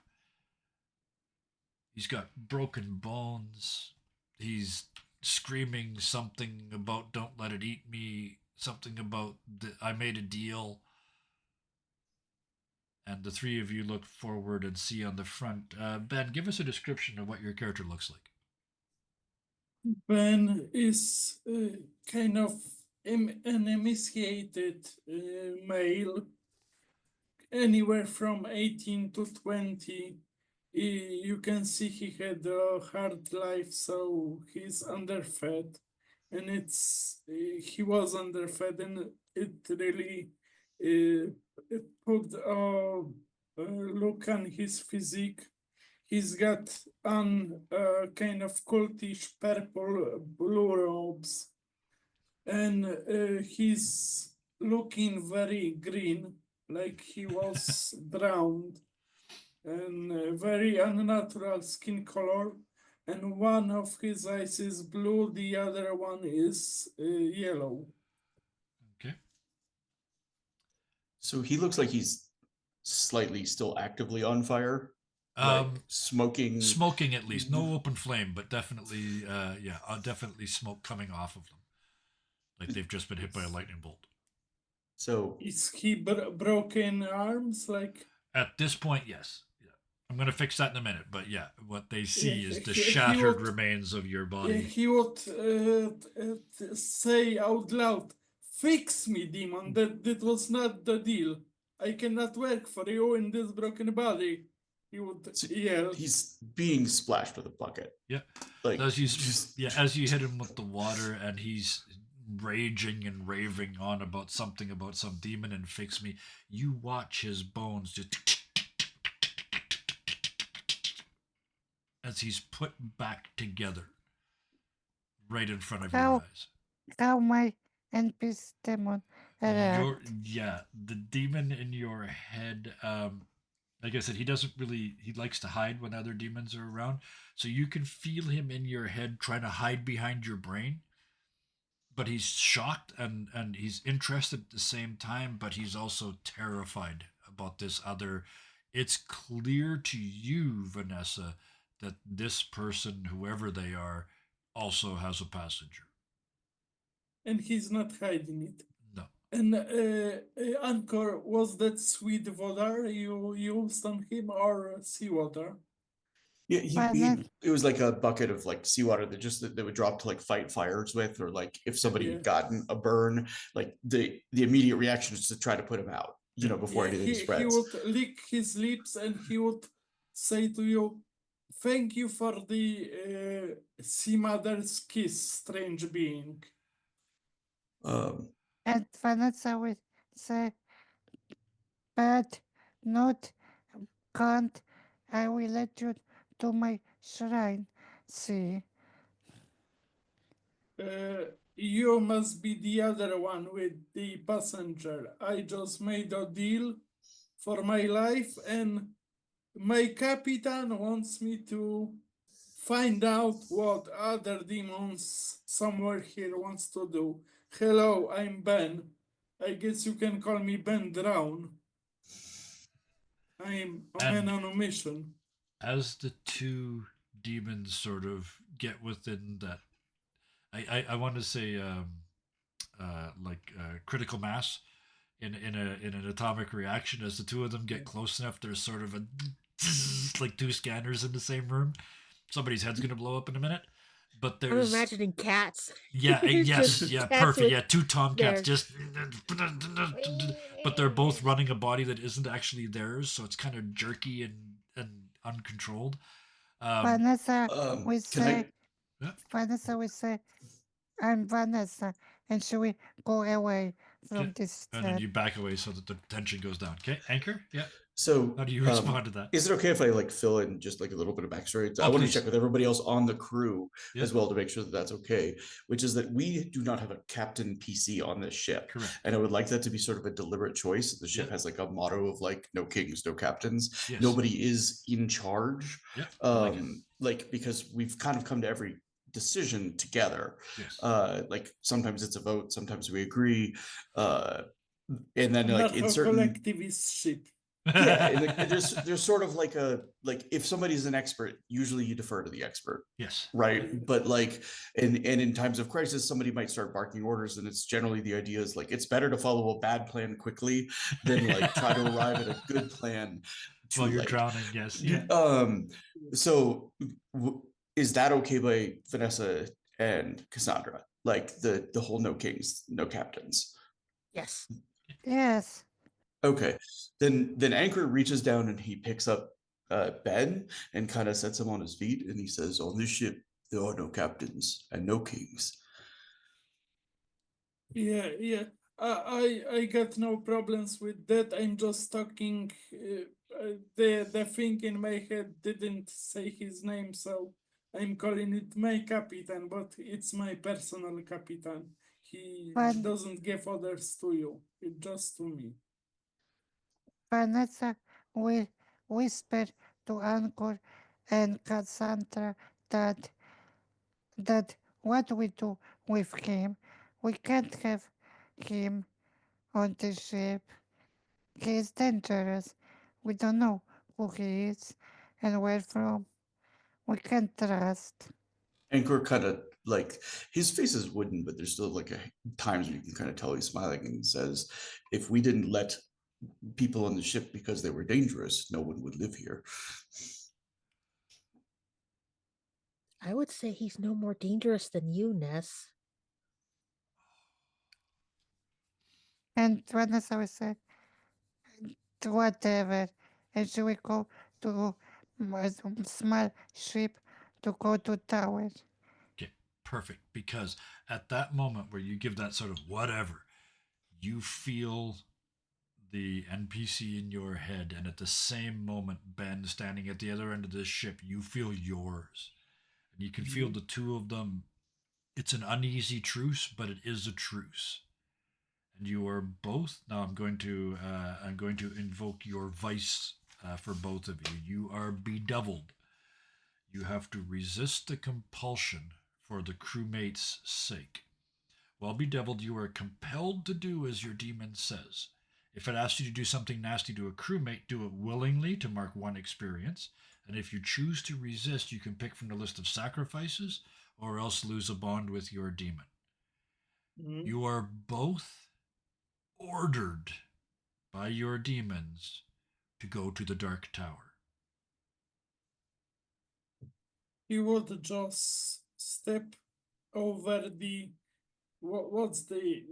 He's got broken bones. He's screaming something about "Don't let it eat me," something about "I made a deal." And the three of you look forward and see on the front. Ben, give us a description of what your character looks like. Ben is kind of an emaciated male, anywhere from 18 to 20. You can see he had a hard life, so he's underfed, and he was underfed, and it really it put a look on his physique. He's got on kind of cultish purple blue robes, and he's looking very green, like he was drowned, and very unnatural skin color. And one of his eyes is blue, the other one is yellow. Okay. So he looks like he's slightly still actively on fire, like smoking. Smoking at least. No open flame, but definitely, definitely smoke coming off of them. Like they've just been hit by a lightning bolt. So Is he broken arms? Like at this point, yes. Yeah. I'm going to fix that in a minute, but yeah, what they see is the he shattered would- remains of your body. he would say out loud, "Fix me, demon. That was not the deal. I cannot work for you in this broken body." He would yell. he's being splashed with a bucket. Yeah. Like As you just as you hit him with the water, and he's raging and raving on about something about some demon and fix me, you watch his bones just as he's put back together right in front of your How eyes. how my NPC demon react? The demon in your head, like I said, he likes to hide when other demons are around. So you can feel him in your head trying to hide behind your brain. But he's shocked and he's interested at the same time, but he's also terrified about this other. It's clear to you, Vanessa, that this person, whoever they are, also has a passenger. And he's not hiding it. No. And Anchor, was that sweet water you used on him or seawater? yeah, But then- it was like a bucket of like seawater that would drop to like fight fires with, or like if somebody Yeah. had gotten a burn, like the immediate reaction is to try to put him out, before anything he spreads. would lick his lips and he would say to you, "Thank you for the sea mother's kiss, strange being." And Vanessa will say, but not can't. I will let you to my shrine. See, You must be the other one with the passenger. I just made a deal for my life, and my captain wants me to find out what other demons somewhere here wants to do. Hello, I'm Ben. I guess you can call me Ben Drown. I'm a man on a mission. As the two demons sort of get within that, I want to say critical mass in an atomic reaction. As the two of them get close enough, there's sort of a like two scanners in the same room. Somebody's head's gonna blow up in a minute. but I'm there's imagining cats. yeah, It's yes, just yeah, cats perfect. with Yeah, two tomcats their just, but they're both running a body that isn't actually theirs, so it's kind of jerky and uncontrolled. Um, Vanessa will Can I? say, yeah, Vanessa will say, I'm Vanessa, and she will go away okay. from this And then chat. you back away so that the tension goes down. Okay, Anchor. Yeah. So, How do you respond to that? is it okay if I like fill in just like a little bit of backstory? Oh, I want to please. check with everybody else on the crew Yeah. as well to make sure that that's okay. Which is that we do not have a captain PC on this ship, Correct. and I would like that to be sort of a deliberate choice. The ship Yeah. has like a motto of like no kings, no captains. Yes. Nobody is in charge. Yeah. I like it. Like because we've kind of come to every decision together. Yes. Like sometimes it's a vote, sometimes we agree. And then like Not in a certain collectivist ship. yeah, and there's sort of like a like if somebody's an expert, usually you defer to the expert, yes. right? But like and in times of crisis, somebody might start barking orders, and it's generally the idea is like it's better to follow a bad plan quickly than like try to arrive at a good plan too While you're late. drowning, yes. Yeah. So is that okay by Vanessa and Cassandra? Like the whole no kings, no captains. yes. Yes. Okay, then Anchor reaches down and he picks up Ben and kind of sets him on his feet, and he says, "On this ship, there are no captains and no kings." Yeah. I got no problems with that. I'm just talking. The thing in my head didn't say his name, so I'm calling it my Capitan, but it's my personal Capitan. He Van- doesn't give orders to you, it's just to me. Vanessa will whisper to Anchor and Cassandra that what we do with him, we can't have him on the ship. He is dangerous. We don't know who he is and where from. We can't trust. Anchor kind of like his face is wooden, but there's still like times where you can kind of tell he's smiling and says, "If we didn't let people on the ship because they were dangerous, no one would live here." I would say he's no more dangerous than you, Ness. And Vanessa will say, whatever. And she will go to a small ship to go to tower. Okay. Perfect. Because at that moment where you give that sort of whatever, you feel the NPC in your head, and at the same moment, Ben standing at the other end of this ship, you feel yours. And you can feel the two of them. It's an uneasy truce, but it is a truce. And you are both now. I'm going to invoke your vice for both of you. You are bedeviled. You have to resist the compulsion for the crewmate's sake. While bedeviled, you are compelled to do as your demon says. If it asks you to do something nasty to a crewmate, do it willingly to mark one experience. And if you choose to resist, you can pick from the list of sacrifices or else lose a bond with your demon. Mhm. You are both ordered by your demons to go to the Dark Tower. He would just step over the what's the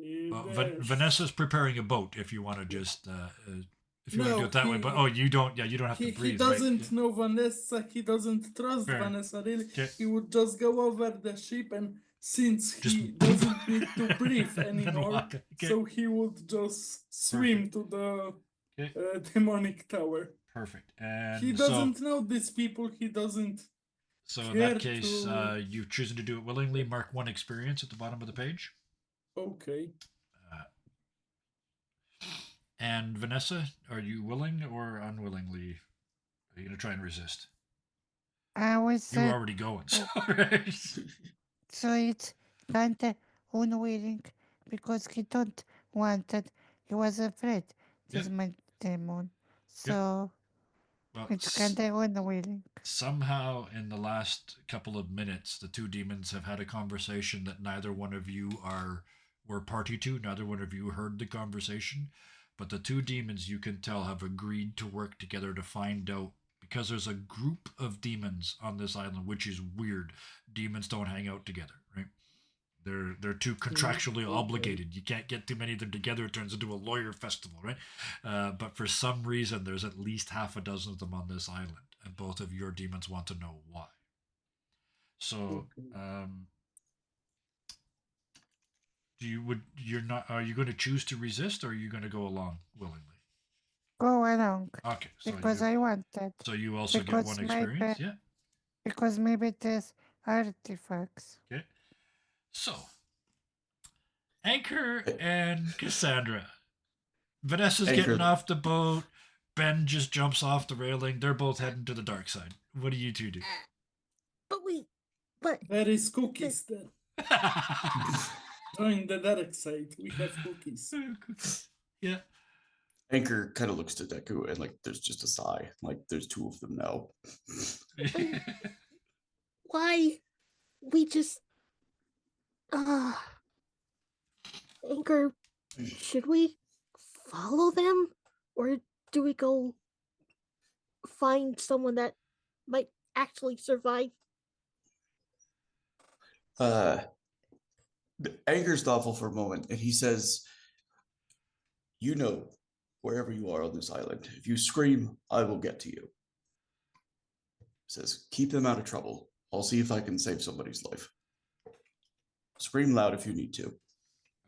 Vanessa's preparing a boat. If you want to just if you want to do No, it that way, but you don't. Yeah, you don't have to he breathe. doesn't right? know Vanessa. He doesn't trust Fair. Vanessa really. Okay. He would just go over the ship, and since Just he doesn't need to breathe and then anymore, walk. Okay. so he would just swim to the Okay. demonic tower. Perfect. And He doesn't know these people. He doesn't. So in care that case, to- you've chosen to do it willingly. Mark one experience at the bottom of the page. Okay. And Vanessa, are you willing or unwillingly? Are you going to try and resist? I will You say, were already going. So, right? so it's kinda unwilling because he don't want it. He was afraid. This Yeah. my demon. Yeah. So Well, it's kinda unwilling. somehow in the last couple of minutes, the two demons have had a conversation that neither one of you were party to. Neither one of you heard the conversation, but the two demons, you can tell, have agreed to work together to find out, because there's a group of demons on this island, which is weird. Demons don't hang out together, right? They're too contractually okay. obligated. You can't get too many of them together. It turns into a lawyer festival, right? But for some reason, there's at least half a dozen of them on this island, and both of your demons want to know why. So, Okay. you're not? Are you going to choose to resist, or are you going to go along willingly? Go along. Okay, so Because you I want that. so you also get Because one maybe, experience, yeah. because maybe there's artifacts. Okay, so Anchor and Cassandra. Vanessa's Anchor- getting off the boat. Ben just jumps off the railing. They're both heading to the dark side. What do you two do? But There is cookies then. Join the dark side. We have cookies. Yeah. Anchor kind of looks to Deku and like there's just a sigh. Like there's two of them now. why we just Anchor, should we follow them, or do we go find someone that might actually survive? Anchor's thoughtful for a moment and he says, "You know, wherever you are on this island, if you scream, I will get to you." He says, "Keep them out of trouble. I'll see if I can save somebody's life. Scream loud if you need to."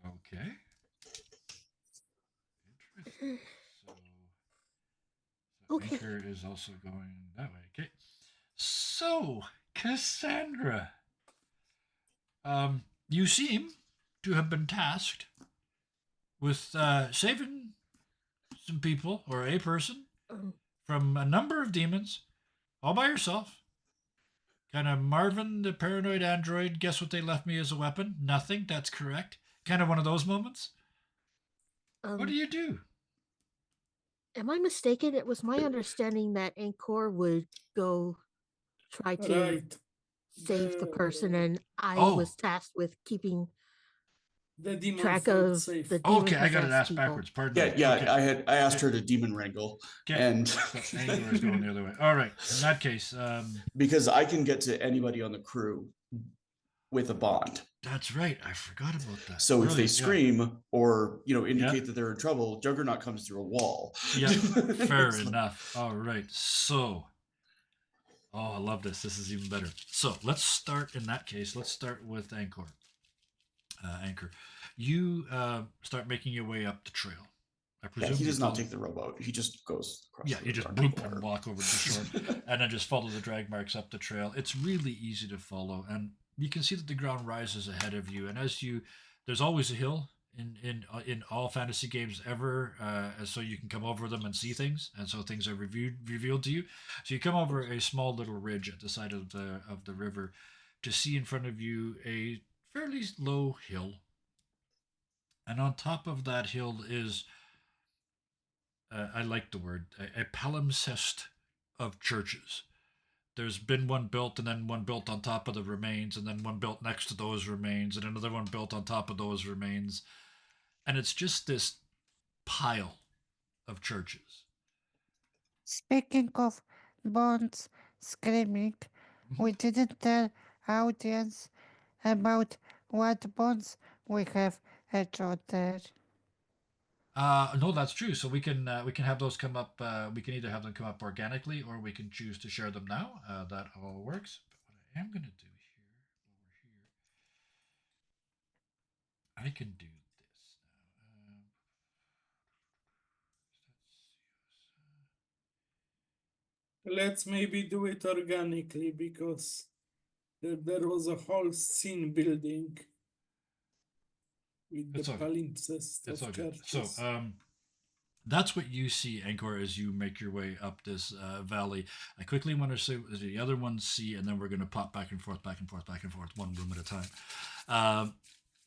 Okay. Interesting. So Okay. Anchor is also going that way. Okay. So, Cassandra. You seem to have been tasked with saving some people, or a person, Um, from a number of demons, all by yourself. Kind of Marvin, the paranoid android, guess what they left me as a weapon? Nothing, that's correct. Kind of one of those moments. What do you do? Am I mistaken? It was my understanding that Anchor would go try to Right. save the person, and I Oh. was tasked with keeping The demon track felt of safe. the demon Okay, I got it possessed asked people. backwards. Pardon Yeah, me. yeah. Okay. I asked her to demon wrangle, Okay. and So Anchor is going the other way. All right. In that case, because I can get to anybody on the crew with a bond. that's right. I forgot about that. So if they Brilliant, yeah. scream or indicate that they're in trouble, Juggernaut comes through a wall. Yeah, fair enough. All right. So, I love this. This is even better. So let's start in that case. Let's start with Anchor. Anchor, you start making your way up the trail. I Yeah, presume he you does not follow- take the rowboat. He just goes across. Yeah, the you just dark bloop water. and walk over the shore, and then just follow the drag marks up the trail. It's really easy to follow, and you can see that the ground rises ahead of you. And there's always a hill in all fantasy games ever, so you can come over them and see things, and so things are revealed to you. So you come over a small little ridge at the side of the river to see in front of you a fairly low hill, and on top of that hill is I like the word, a palimpsest of churches. There's been one built, and then one built on top of the remains, and then one built next to those remains, and another one built on top of those remains. And it's just this pile of churches. Speaking of bones screaming, we didn't tell audience about what bones we have drawn there. No, that's true. So we can have those come up. We can either have them come up organically, or we can choose to share them now. That all works. But what I am going to do here, while we're here, I can do this now. Let's maybe do it organically because there was a whole scene building with It's the all good. palimpsest It's of all good. churches. So, that's what you see, Angkor, as you make your way up this valley. I quickly want to say what the other ones see, and then we're going to pop back and forth, back and forth, back and forth, one room at a time.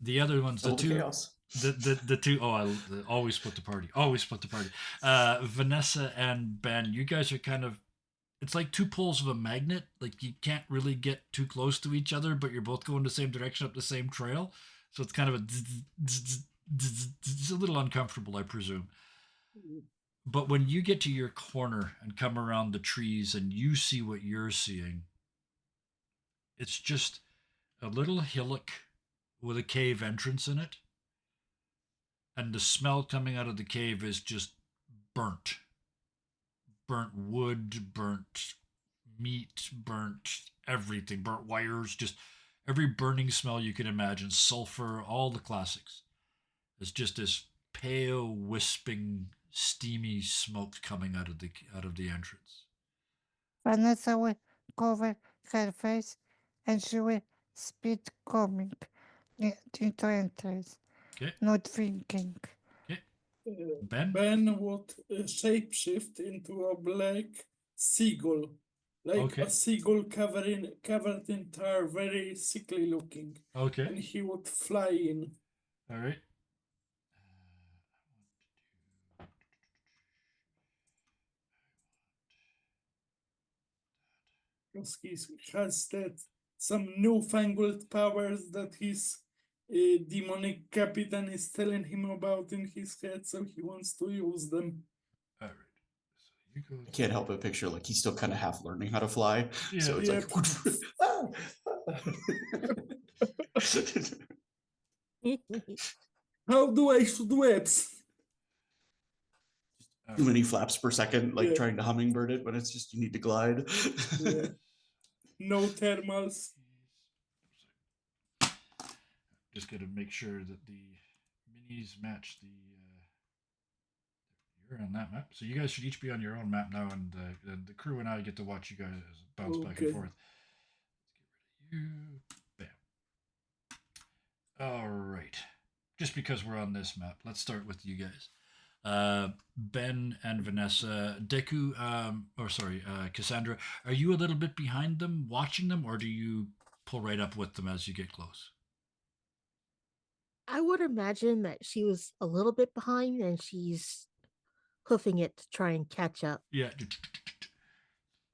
The other ones, the two, chaos. the two. Oh, I always split the party. Always split the party. Vanessa and Ben, you guys are kind of. It's like two poles of a magnet. Like you can't really get too close to each other, but you're both going the same direction up the same trail. So it's kind of it's a little uncomfortable, I presume. But when you get to your corner and come around the trees and you see what you're seeing, it's just a little hillock with a cave entrance in it. And the smell coming out of the cave is just burnt. Burnt wood, burnt meat, burnt everything, burnt wires, just every burning smell you can imagine, sulfur, all the classics. It's just this pale, wisping, steamy smoke coming out of the entrance. Vanessa will cover her face and she will spit coming into entrance, Okay, not thinking. okay. Ben? Ben would shapeshift into a black seagull, like Okay. a seagull covered in tar, very sickly looking, Okay. and he would fly in. All right. Because he has that some newfangled powers that his demonic captain is telling him about in his head, so he wants to use them. All right. So you go. I can't help but picture like he's still kind of half learning how to fly. Yeah. So it's Yep. like How do I shoot webs? too many flaps per second, like Yeah. trying to hummingbird it when it's just you need to glide. Yeah. No thermals. Just got to make sure that the minis match the. You're on that map, so you guys should each be on your own map now, and the crew and I get to watch you guys bounce back and Okay. forth. Let's get rid of you. Bam. All right. Just because we're on this map, let's start with you guys. Ben and Vanessa, Deku, Cassandra, are you a little bit behind them, watching them, or do you pull right up with them as you get close? I would imagine that she was a little bit behind and she's hoofing it to try and catch up. Yeah.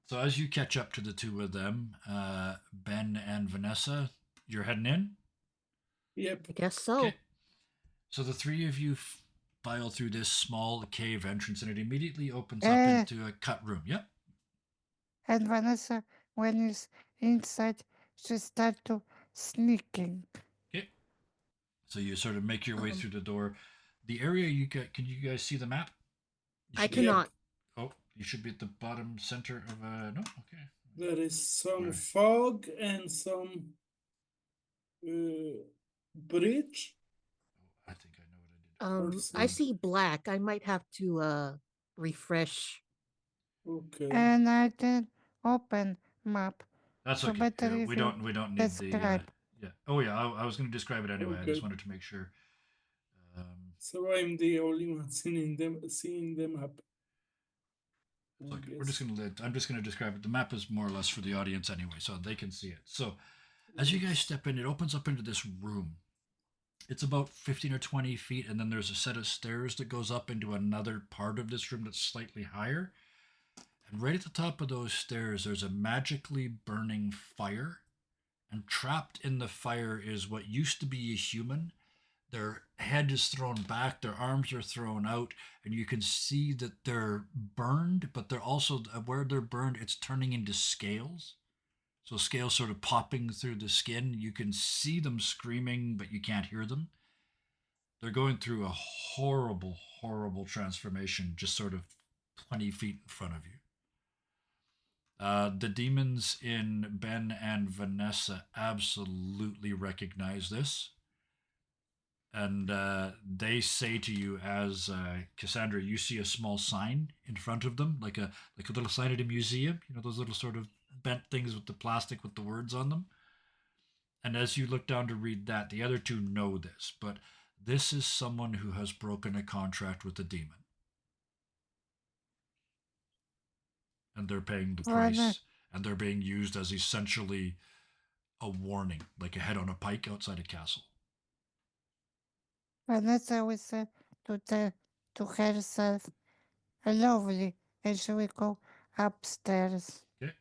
So as you catch up to the two of them, Ben and Vanessa, you're heading in. Yep. I guess so. Okay. So the three of you file through this small cave entrance, and it immediately opens up into a cut room. Yep. And Vanessa, when he's inside, she start to sneaking. Okay. So you sort of make your way Um, through the door. The area you get. Can you guys see the map? You I should be- cannot. Oh, you should be at the bottom center of no. Okay. There is some Right. fog and some bridge. Oh, I think I know what I did. I see black. I might have to refresh. Okay. And I can open map. That's So okay. better Yeah, if we you don't need the describe. yeah. Oh yeah, I was going to describe it anyway. I Okay. just wanted to make sure. So I'm the only one seeing the map. I Okay, we're guess. just going to I'm just going to describe it. The map is more or less for the audience anyway, so they can see it. So, as you guys step in, it opens up into this room. It's about 15 or 20 feet, and then there's a set of stairs that goes up into another part of this room that's slightly higher. And right at the top of those stairs, there's a magically burning fire. And trapped in the fire is what used to be a human. Their head is thrown back, their arms are thrown out, and you can see that they're burned, but they're also, where they're burned, it's turning into scales. So scales sort of popping through the skin. You can see them screaming, but you can't hear them. They're going through a horrible, horrible transformation just sort of 20 feet in front of you. The demons in Ben and Vanessa absolutely recognize this. And they say to you, as Cassandra, you see a small sign in front of them, like a little sign at a museum. You know, those little sort of bent things with the plastic with the words on them. And as you look down to read that, the other two know this, but this is someone who has broken a contract with the demon. And they're paying the price, and they're being used as essentially a warning, like a head on a pike outside a castle. Vanessa will say to herself, lovely, and she will go upstairs. Okay.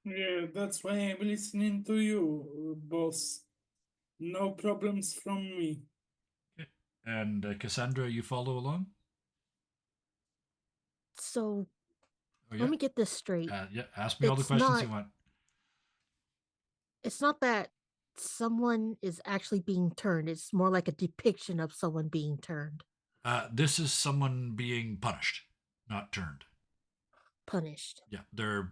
Yeah, that's why I'm listening to you, boss. No problems from me. Okay. And Cassandra, you follow along? So Oh yeah. let me get this straight. Yeah. Ask me all the It's questions not you want. it's not that someone is actually being turned. It's more like a depiction of someone being turned, This is someone being punished, not turned. punished. Yeah, they're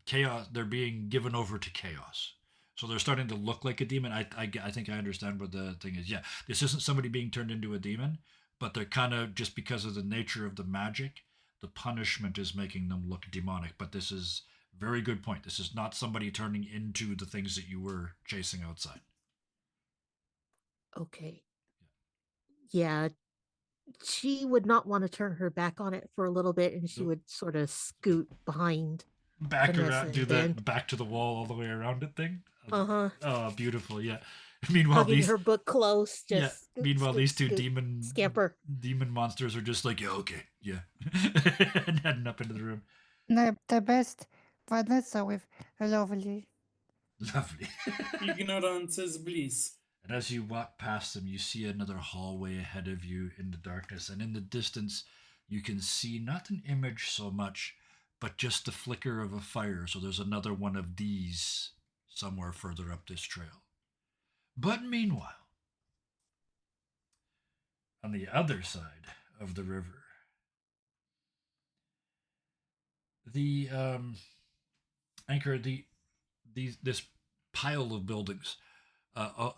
chaos. They're being given over to chaos. So they're starting to look like a demon. I think I understand what the thing is. Yeah, this isn't somebody being turned into a demon, but they're kind of, just because of the nature of the magic, the punishment is making them look demonic. But this is very good point. This is not somebody turning into the things that you were chasing outside. Okay. Yeah, she would not want to turn her back on it for a little bit, and she Nope. would sort of scoot behind Back Vanessa, around, do and the then back to the wall all the way around it thing. uh-huh, Oh, beautiful. Yeah. Meanwhile, hugging these her book close, yeah. just scoot, Meanwhile, scoot, these two scoot, scamper. demon monsters are just like, yeah, okay, yeah, and heading up into the room. The best Vanessa with lovely. Lovely. Ignorance is bliss. And as you walk past them, you see another hallway ahead of you in the darkness, and in the distance, you can see not an image so much, but just the flicker of a fire. So there's another one of these somewhere further up this trail. But meanwhile, on the other side of the river, the anchor, this pile of buildings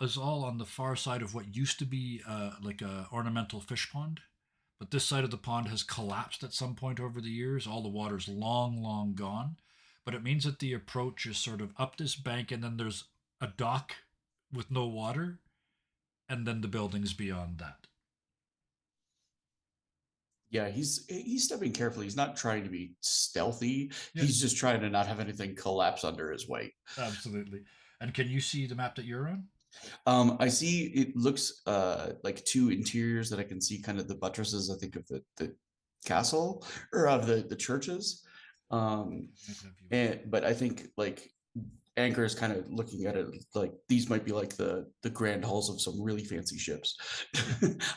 is all on the far side of what used to be like a ornamental fish pond. But this side of the pond has collapsed at some point over the years. All the water's long, long gone. But it means that the approach is sort of up this bank, and then there's a dock with no water, and then the buildings beyond that. Yeah, he's stepping carefully. He's not trying to be stealthy. Yeah. He's just trying to not have anything collapse under his weight. Absolutely. And can you see the map that you're on? I see it looks like two interiors that I can see kind of the buttresses, I think, of the castle or of the churches. But I think like Anchor is kind of looking at it like these might be like the grand halls of some really fancy ships.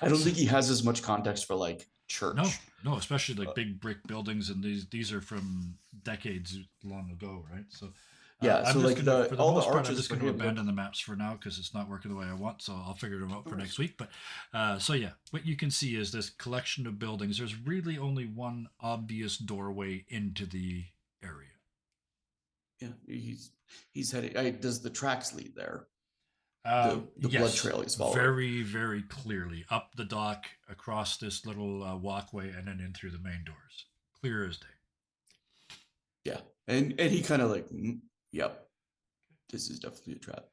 I don't think he has as much context for like church. No, especially like big brick buildings, and these are from decades long ago, right? So Yeah, I'm so just like gonna, for the all the most part, I'm arches just for gonna him look. abandon the maps for now because it's not working the way I want. So I'll figure them out for Alright. next week. But so yeah, what you can see is this collection of buildings. There's really only one obvious doorway into the area. Yeah, he's heading. Does the tracks lead there? The Yes, blood trail he's following. very, very clearly up the dock, across this little walkway, and then in through the main doors. Clear as day. Yeah, and he kind of like, yep, this is definitely a trap.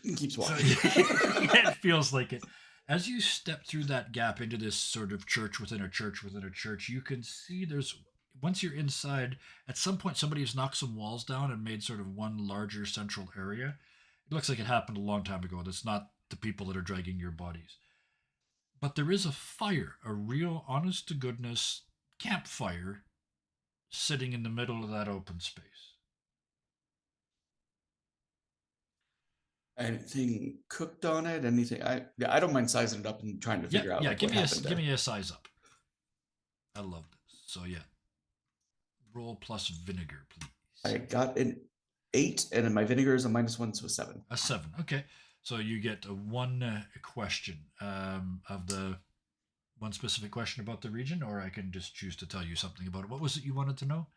And keeps So, walking. yeah, it feels like it. As you step through that gap into this sort of church within a church within a church, you can see there's, once you're inside, at some point somebody has knocked some walls down and made sort of one larger central area. It looks like it happened a long time ago. That's not the people that are dragging your bodies. But there is a fire, a real honest to goodness campfire sitting in the middle of that open space. Anything cooked on it? Anything? I don't mind sizing it up and trying to figure out like give what me happened give there. me a size up. I love this. So yeah, roll plus vinegar, please. I got an 8, and then my vinegar is a -1, so a 7. A 7. Okay, so you get a one question of the one specific question about the region, or I can just choose to tell you something about it. What was it you wanted to know?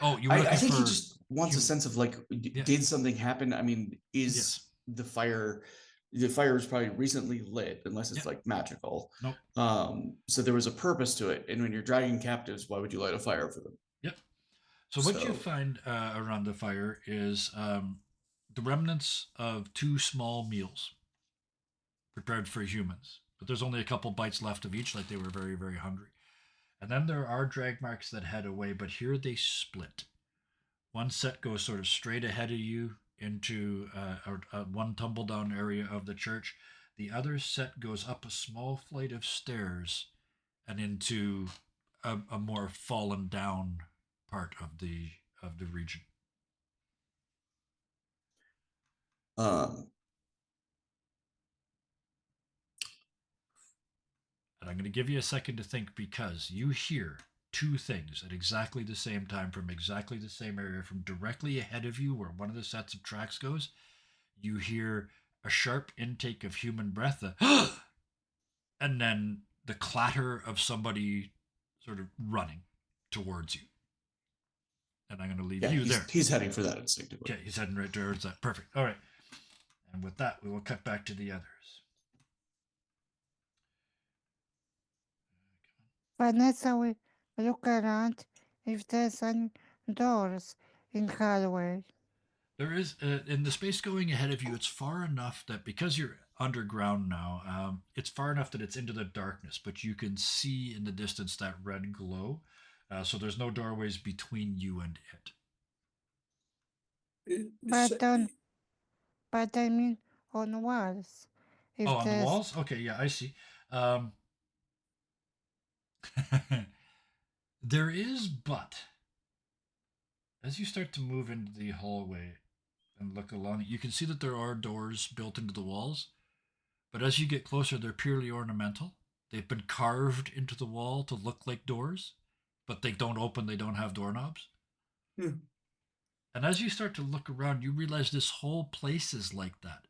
Oh, you were I looking think he for. just wants a sense of like, Yeah. did something happen? I mean, is Yes. the fire is probably recently lit, unless it's Yeah. like magical. Nope. So there was a purpose to it, and when you're dragging captives, why would you light a fire for them? Yep. So what you find around the fire is the remnants of 2 small meals prepared for humans, but there's only a couple bites left of each, like they were very, very hungry. And then there are drag marks that head away, but here they split. One set goes sort of straight ahead of you into one tumble down area of the church. The other set goes up a small flight of stairs and into a more fallen down part of the region. And I'm going to give you a second to think, because you hear, 'cause you're in the dark, you hear, two things at exactly the same time from exactly the same area from directly ahead of you where one of the sets of tracks goes. You hear a sharp intake of human breath, and then the clatter of somebody sort of running towards you. And I'm going to leave Yeah, you there. he's heading for that instinctively. Okay, he's heading right towards that. Perfect. All right. And with that, we will cut back to the others. Vanessa will look around if there's any doors in hallway. There is, in the space going ahead of you, it's far enough that because you're underground now, it's far enough that it's into the darkness, but you can see in the distance that red glow. So there's no doorways between you and it. But I mean on walls. If Oh, on the there's walls? Okay, yeah, I see. There is, but as you start to move into the hallway and look along it, you can see that there are doors built into the walls. But as you get closer, they're purely ornamental. They've been carved into the wall to look like doors, but they don't open, they don't have doorknobs. Yeah. And as you start to look around, you realize this whole place is like that.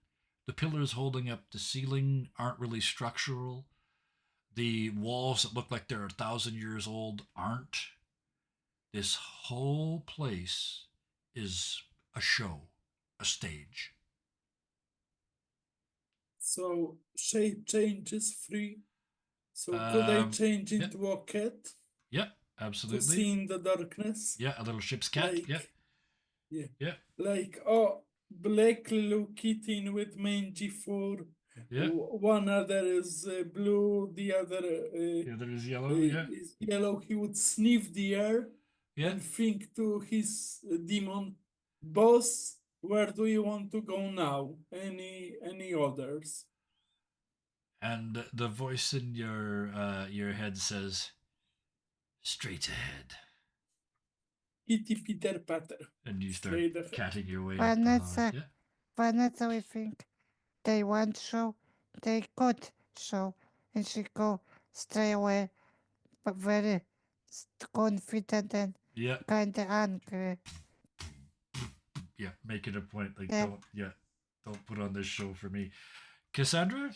The pillars holding up the ceiling aren't really structural. The walls that look like they're 1,000 years old aren't. This whole place is a show, a stage. So shape change is free. So could I change yeah. into a cat Yeah, to absolutely. see in the darkness? Yeah, a little ship's cat. Like, yeah. Yeah. Yeah. Like, oh, black little kitten with mangy fur. Yeah. One other is blue, the other The other is yellow. Yeah. is yellow. He would sniff the air Yeah. and think to his demon, boss, where do you want to go now? Any orders? And the voice in your head says, "Straight ahead." Kitty Peter Patter. And you start Straight ahead. catting your way up the Vanessa, hallway. Yeah. Vanessa will think they want show, they could show, and she go straight away, but very confident and Yeah. kinda angry. Yeah. Make it a point. Like, Yeah. don't put on this show for me. Cassandra?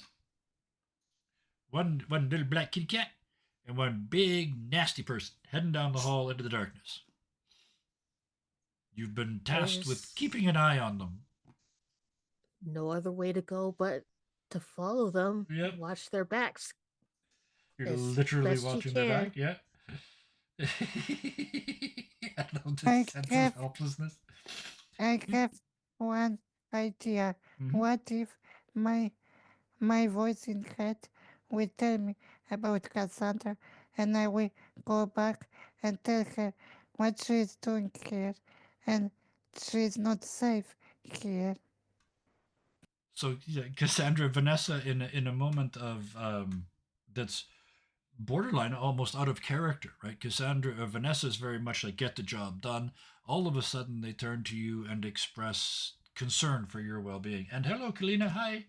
One little black kitty cat and one big nasty person heading down the hall into the darkness. You've been tasked with There's keeping an eye on them. no other way to go but to follow them. Yep. Watch their backs. You're As literally best you watching their back. can. Yeah. I love I this sense have- of helplessness. I have one idea. Mhm. What if my voice in head will tell me about Cassandra, and I will go back and tell her what she is doing here, and she is not safe here. So yeah, Cassandra, Vanessa, in a moment of that's borderline almost out of character, right? Cassandra, Vanessa is very much like get the job done. All of a sudden, they turn to you and express concern for your well-being. And hello, Kalina. Hi.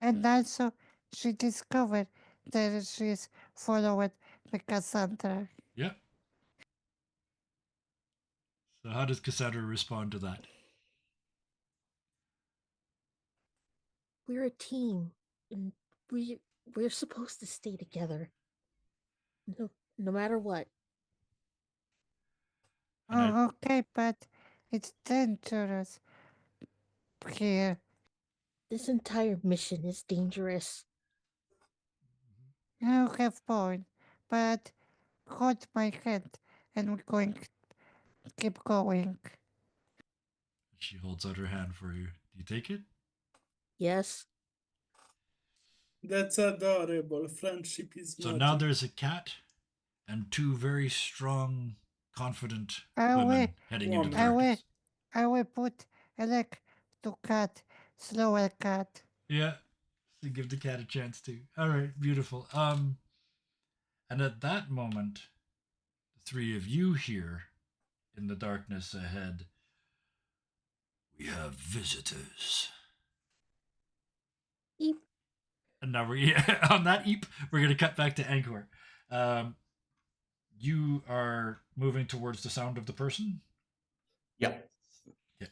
And also, she discovered that she is followed by Cassandra. Yep. So how does Cassandra respond to that? We're a team, and we're supposed to stay together. No matter what. And I- Oh, okay, but it's dangerous here. This entire mission is dangerous. You have point, but hold my hand and we're going to keep going. She holds out her hand for you. Do you take it? Yes. That's adorable. Friendship is So magic. now there's a cat and two very strong, confident I women will- heading into the I will- darkness. I will put a leg to cat, slower cat. Yeah. So give the cat a chance to. All right, beautiful. And at that moment, the three of you here in the darkness ahead, we have visitors. Eep. And now we're on that eep. We're gonna cut back to Angkor. You are moving towards the sound of the person. Yeah. Yeah.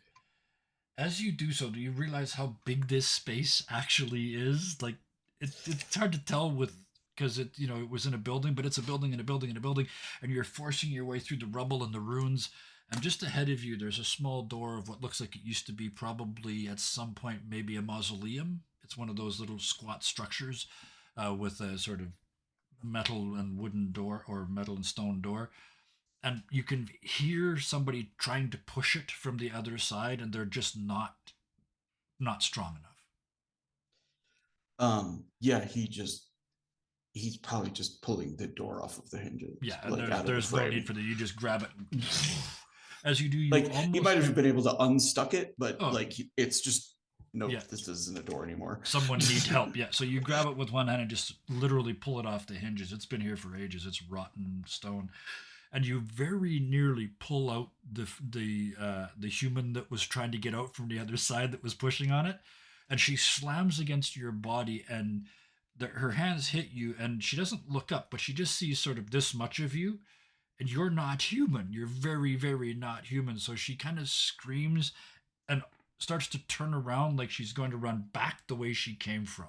As you do so, do you realize how big this space actually is? Like, it's hard to tell with because it was in a building, but it's a building and a building and a building, and you're forcing your way through the rubble and the ruins. And just ahead of you, there's a small door of what looks like it used to be probably at some point maybe a mausoleum. It's one of those little squat structures with a sort of metal and wooden door or metal and stone door, and you can hear somebody trying to push it from the other side, and they're just not strong enough. Yeah, he's probably just pulling the door off of the hinges, Yeah, and like there's out of the there's no need frame. for that. You just grab it and as you do, you Like he almost might have been able to unstuck it, but oh like it's just nope, yeah, this isn't a door anymore. someone need help. Yeah, so you grab it with one hand and just literally pull it off the hinges. It's been here for ages. It's rotten stone, and you very nearly pull out the human that was trying to get out from the other side that was pushing on it, and she slams against your body, and her hands hit you, and she doesn't look up, but she just sees sort of this much of you, and you're not human. You're very, very not human. So she kind of screams and starts to turn around like she's going to run back the way she came from.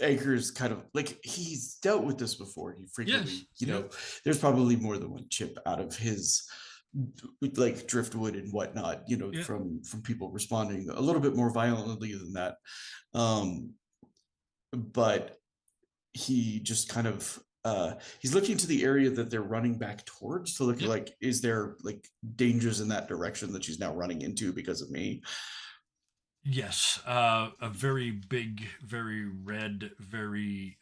Anchor's kind of like he's dealt with this before. He Yes. frequently, Yep. there's probably more than one chip out of his like driftwood and whatnot, Yep. from people responding a little bit more violently than that. Um, but he just kind of he's looking to the area that they're running back towards to look Yep. like, is there like dangers in that direction that she's now running into because of me? Yes, a very big, very red, very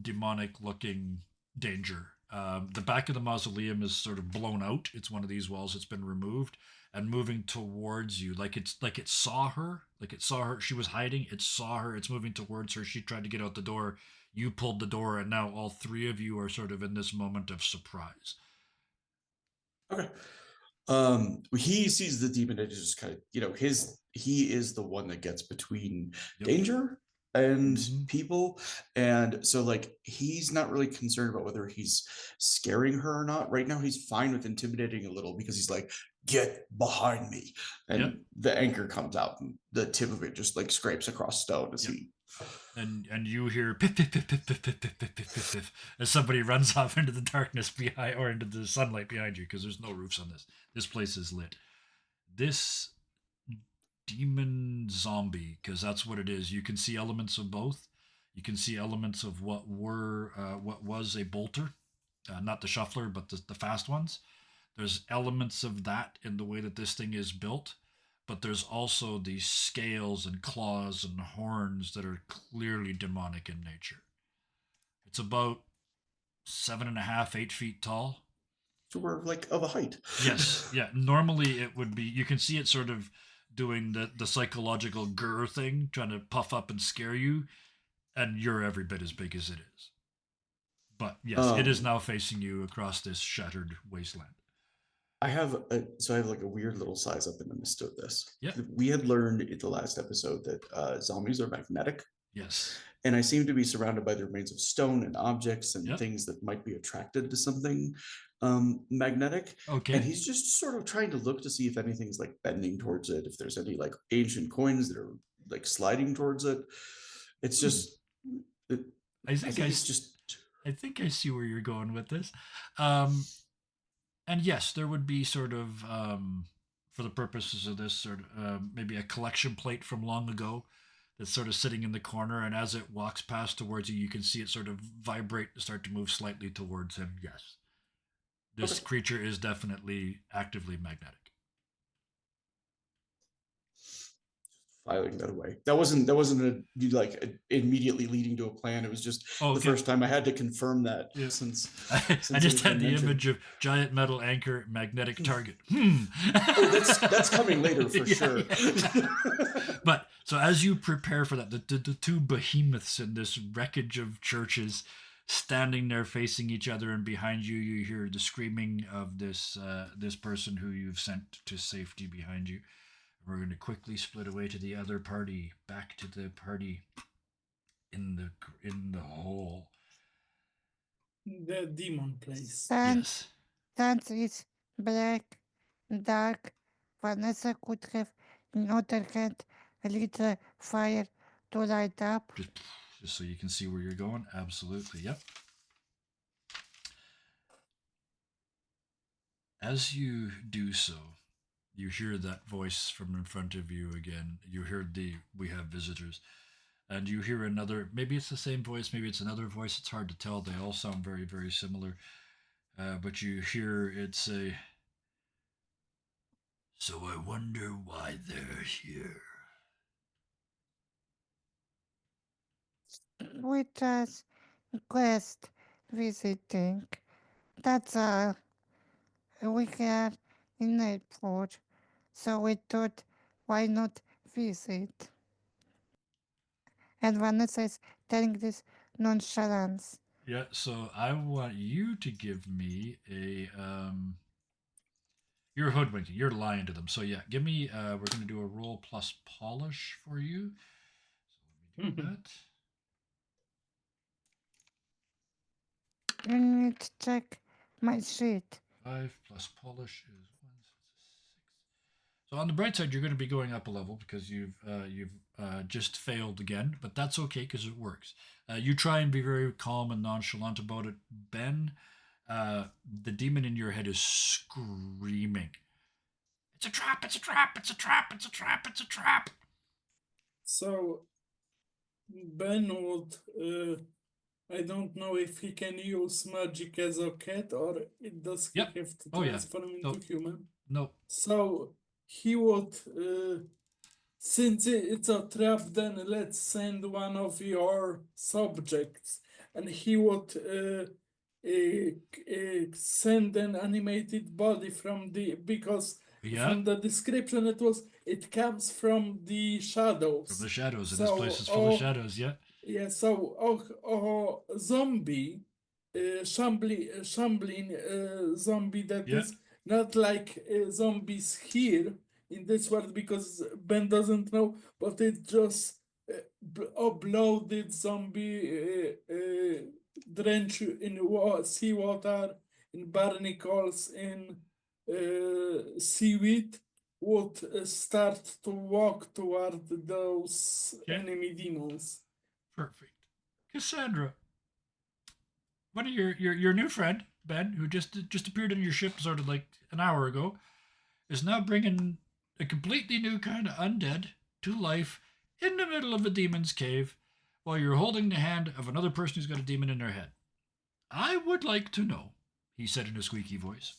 demonic looking danger. The back of the mausoleum is sort of blown out. It's one of these walls that's been removed and moving towards you, like it saw her, like it saw her. She was hiding. It saw her. It's moving towards her. She tried to get out the door. You pulled the door, and now all three of you are sort of in this moment of surprise. Okay. He sees the demon and just kind of, he is the one that gets between Yep. danger and Mhm. people, and so like he's not really concerned about whether he's scaring her or not right now. He's fine with intimidating a little because he's like, get behind me, Yep. and the anchor comes out and the tip of it just like scrapes across stone as Yep. he And you hear piff, piff, piff, piff, piff, piff, piff, piff, piff, piff, piff, as somebody runs off into the darkness behind or into the sunlight behind you because there's no roofs on this. This place is lit. This demon zombie, because that's what it is. You can see elements of both. You can see elements of what was a bolter, not the shuffler, but the fast ones. There's elements of that in the way that this thing is built, but there's also these scales and claws and horns that are clearly demonic in nature. It's about 7.5, 8 feet tall. so we're like of a height. Yes, yeah. Normally it would be. You can see it sort of doing the psychological grr thing, trying to puff up and scare you, and you're every bit as big as it is. But yes, it is um now facing you across this shattered wasteland. I have like a weird little size up in the midst of this. Yep. We had learned in the last episode that zombies are magnetic, Yes. and I seem to be surrounded by the remains of stone and objects and Yep. things that might be attracted to something magnetic. And Okay. he's just sort of trying to look to see if anything's like bending towards it, if there's any like ancient coins that are like sliding towards it. It's just, it, I I think think it's just. I think I see where you're going with this. Um, and yes, there would be sort of, for the purposes of this, sort of maybe a collection plate from long ago that's sort of sitting in the corner. And as it walks past towards you, you can see it sort of vibrate and start to move slightly towards him. Yes, this Okay. creature is definitely actively magnetic. Filing that away. That wasn't immediately leading to a plan. It was just Oh, the okay. first time I had to confirm that Yeah. since I it just has had been the mentioned. image of giant metal anchor, magnetic target. Oh, that's coming later for sure. Yeah. But so as you prepare for that, the two behemoths in this wreckage of churches standing there facing each other, and behind you, you hear the screaming of this person who you've sent to safety behind you. We're going to quickly split away to the other party, back to the party. in the hole. The demon place. Yes. Since it's black, dark, Vanessa could have in other hand a little fire to light up. Just so you can see where you're going. Absolutely. Yep. As you do so, you hear that voice from in front of you again. You hear the "we have visitors," and you hear another. Maybe it's the same voice. Maybe it's another voice. It's hard to tell. They all sound very, very similar. But you hear it say, "So I wonder why they're here." We just quest visiting. That's all we have in airport. So we thought, why not visit? And Vanessa is telling this nonchalance. Yeah. So I want you to give me a You're hoodwinking. You're lying to them. So yeah, give me. We're gonna do a roll plus polish for you. So let me do that. You need to check my sheet. 5 plus polish is 1, so it's a 6. So on the bright side, you're going to be going up a level because you've just failed again, but that's okay because it works. You try and be very calm and nonchalant about it. Ben, the demon in your head is screaming. It's a trap! It's a trap! It's a trap! It's a trap! It's a trap! So Ben would I don't know if he can use magic as a cat or does he Yep. have to Oh, yeah. transform into Nope. human. No. So he would since it's a trap, then let's send one of your subjects, and he would send an animated body from the because Yeah. from the description it comes from the shadows. From the shadows, and So, this place is full of shadows. Yeah. Yeah, so zombie, shambling zombie that Yeah. is not like zombies here in this world because Ben doesn't know, but it just uploaded zombie drench in seawater, in barnacles, in seaweed would start to walk toward those Okay. enemy demons. Perfect. Cassandra, one of your new friend Ben, who just appeared in your ship sort of like an hour ago, is now bringing a completely new kind of undead to life in the middle of a demon's cave, while you're holding the hand of another person who's got a demon in their head. I would like to know, he said in a squeaky voice,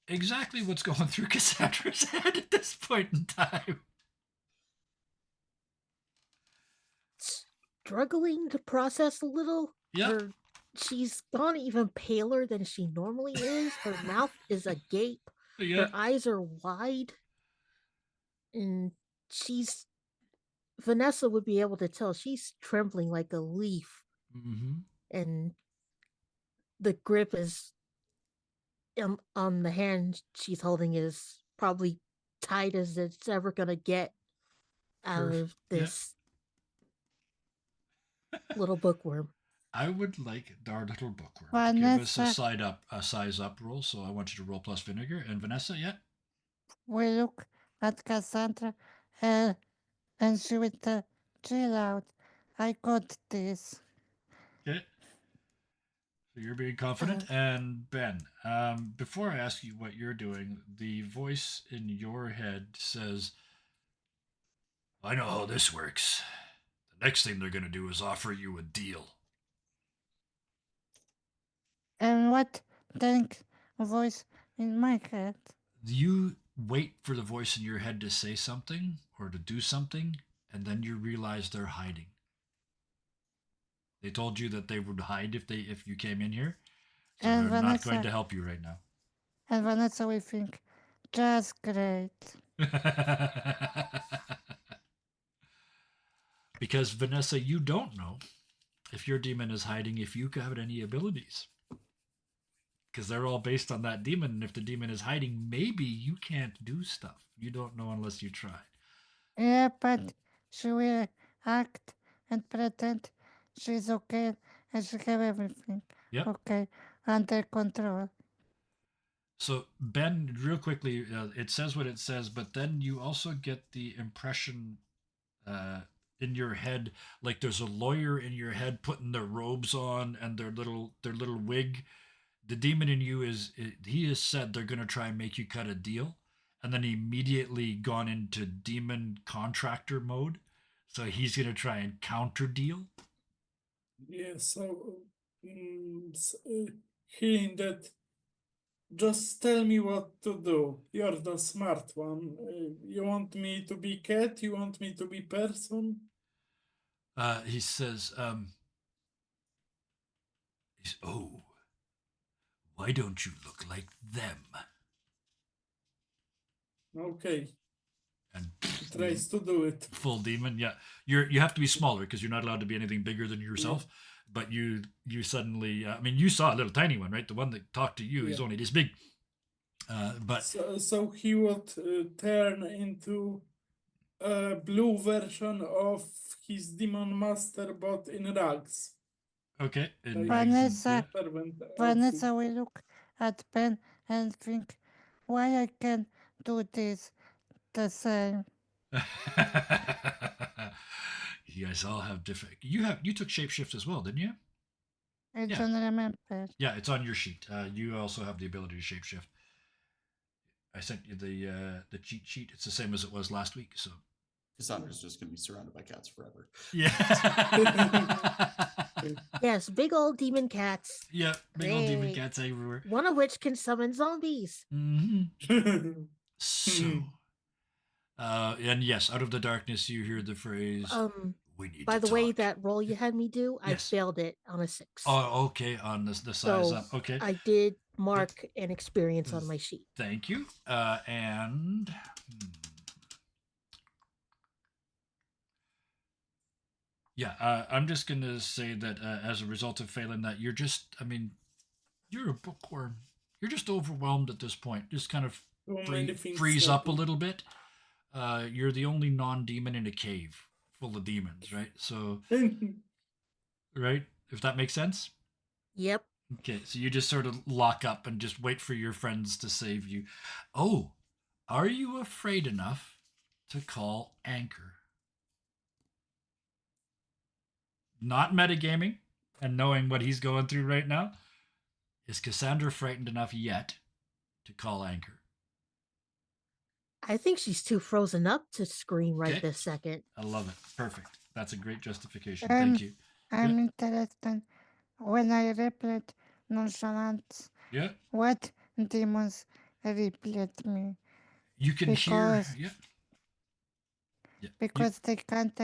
exactly what's going through Cassandra's head at this point in time. Struggling to process a little. Yeah. She's gone even paler than she normally is. Her mouth is agape. Yeah. Her eyes are wide. And she's Vanessa would be able to tell she's trembling like a leaf. Mm-hmm. And the grip is on the hand she's holding is probably tight as it's ever gonna get out of this little bookworm. I would like our little bookworm to give us Vanessa, a size up roll. So I want you to roll plus vinegar. And Vanessa, yeah. we look at Cassandra and she will chill out. I got this. Okay. So you're being confident. And Ben, before I ask you what you're doing, the voice in your head says, I know how this works. The next thing they're going to do is offer you a deal. And what think voice in my head? You wait for the voice in your head to say something or to do something, and then you realize they're hiding. They told you that they would hide if you came in here. So And they're not Vanessa- going to help you right now. And Vanessa will think, just great. Because Vanessa, you don't know if your demon is hiding if you have any abilities. Because they're all based on that demon, and if the demon is hiding, maybe you can't do stuff. You don't know unless you try. Yeah, but she will act and pretend she's okay and she have everything. Yep. Okay, under control. So Ben, real quickly, it says what it says, but then you also get the impression uh, in your head, like there's a lawyer in your head putting their robes on and their little wig. The demon in you he has said they're gonna try and make you cut a deal, and then immediately gone into demon contractor mode. So he's gonna try and counter deal. Yeah, so hearing that, just tell me what to do. You're the smart one. You want me to be cat? You want me to be person? He says, oh, why don't you look like them? Okay, And he tries to do it. full demon. Yeah, you have to be smaller because you're not allowed to be anything bigger than yourself. But you suddenly, I mean, you saw a little tiny one, right? The one that talked to you is Yeah. only this big. But So he would turn into a blue version of his demon master, but in rags. okay, in Like rags and- Vanessa, servant Vanessa will look at Ben and think, why I can't do this the same. you guys all have different. You took shapeshift as well, didn't you? I Yeah. don't remember. Yeah, it's on your sheet. You also have the ability to shapeshift. I sent you the cheat sheet. It's the same as it was last week. So Cassandra's just going to be surrounded by cats forever. yeah, Yes, big old demon cats, yeah, big old demon Great. cats everywhere. one of which can summon zombies. hmm Arthur. So, and yes, out of the darkness, you hear the phrase, "We need By to the way, talk." that roll you had me do, I Yes. failed it on a 6. Oh, okay, on the size So up. Okay, I did mark an experience Mm. on my sheet. thank you. And yeah, I'm just gonna say that as a result of failing that, you're just, I mean, you're a bookworm. You're just overwhelmed at this point. Just kind of Too many things freeze up a happen. little bit. You're the only non-demon in a cave full of demons, right? So, right, if that makes sense. Yep. Okay, so you just sort of lock up and just wait for your friends to save you. Oh, are you afraid enough to call Anchor? Not metagaming and knowing what he's going through right now. Is Cassandra frightened enough yet to call Anchor? I think she's too frozen up to scream right Okay. this second. I love it. Perfect. That's a great justification. Um, Thank you. I'm interested when I replayed Nonchalance. Yeah. What demons replayed me? You can Because- hear. Yeah. Yeah. Because they can't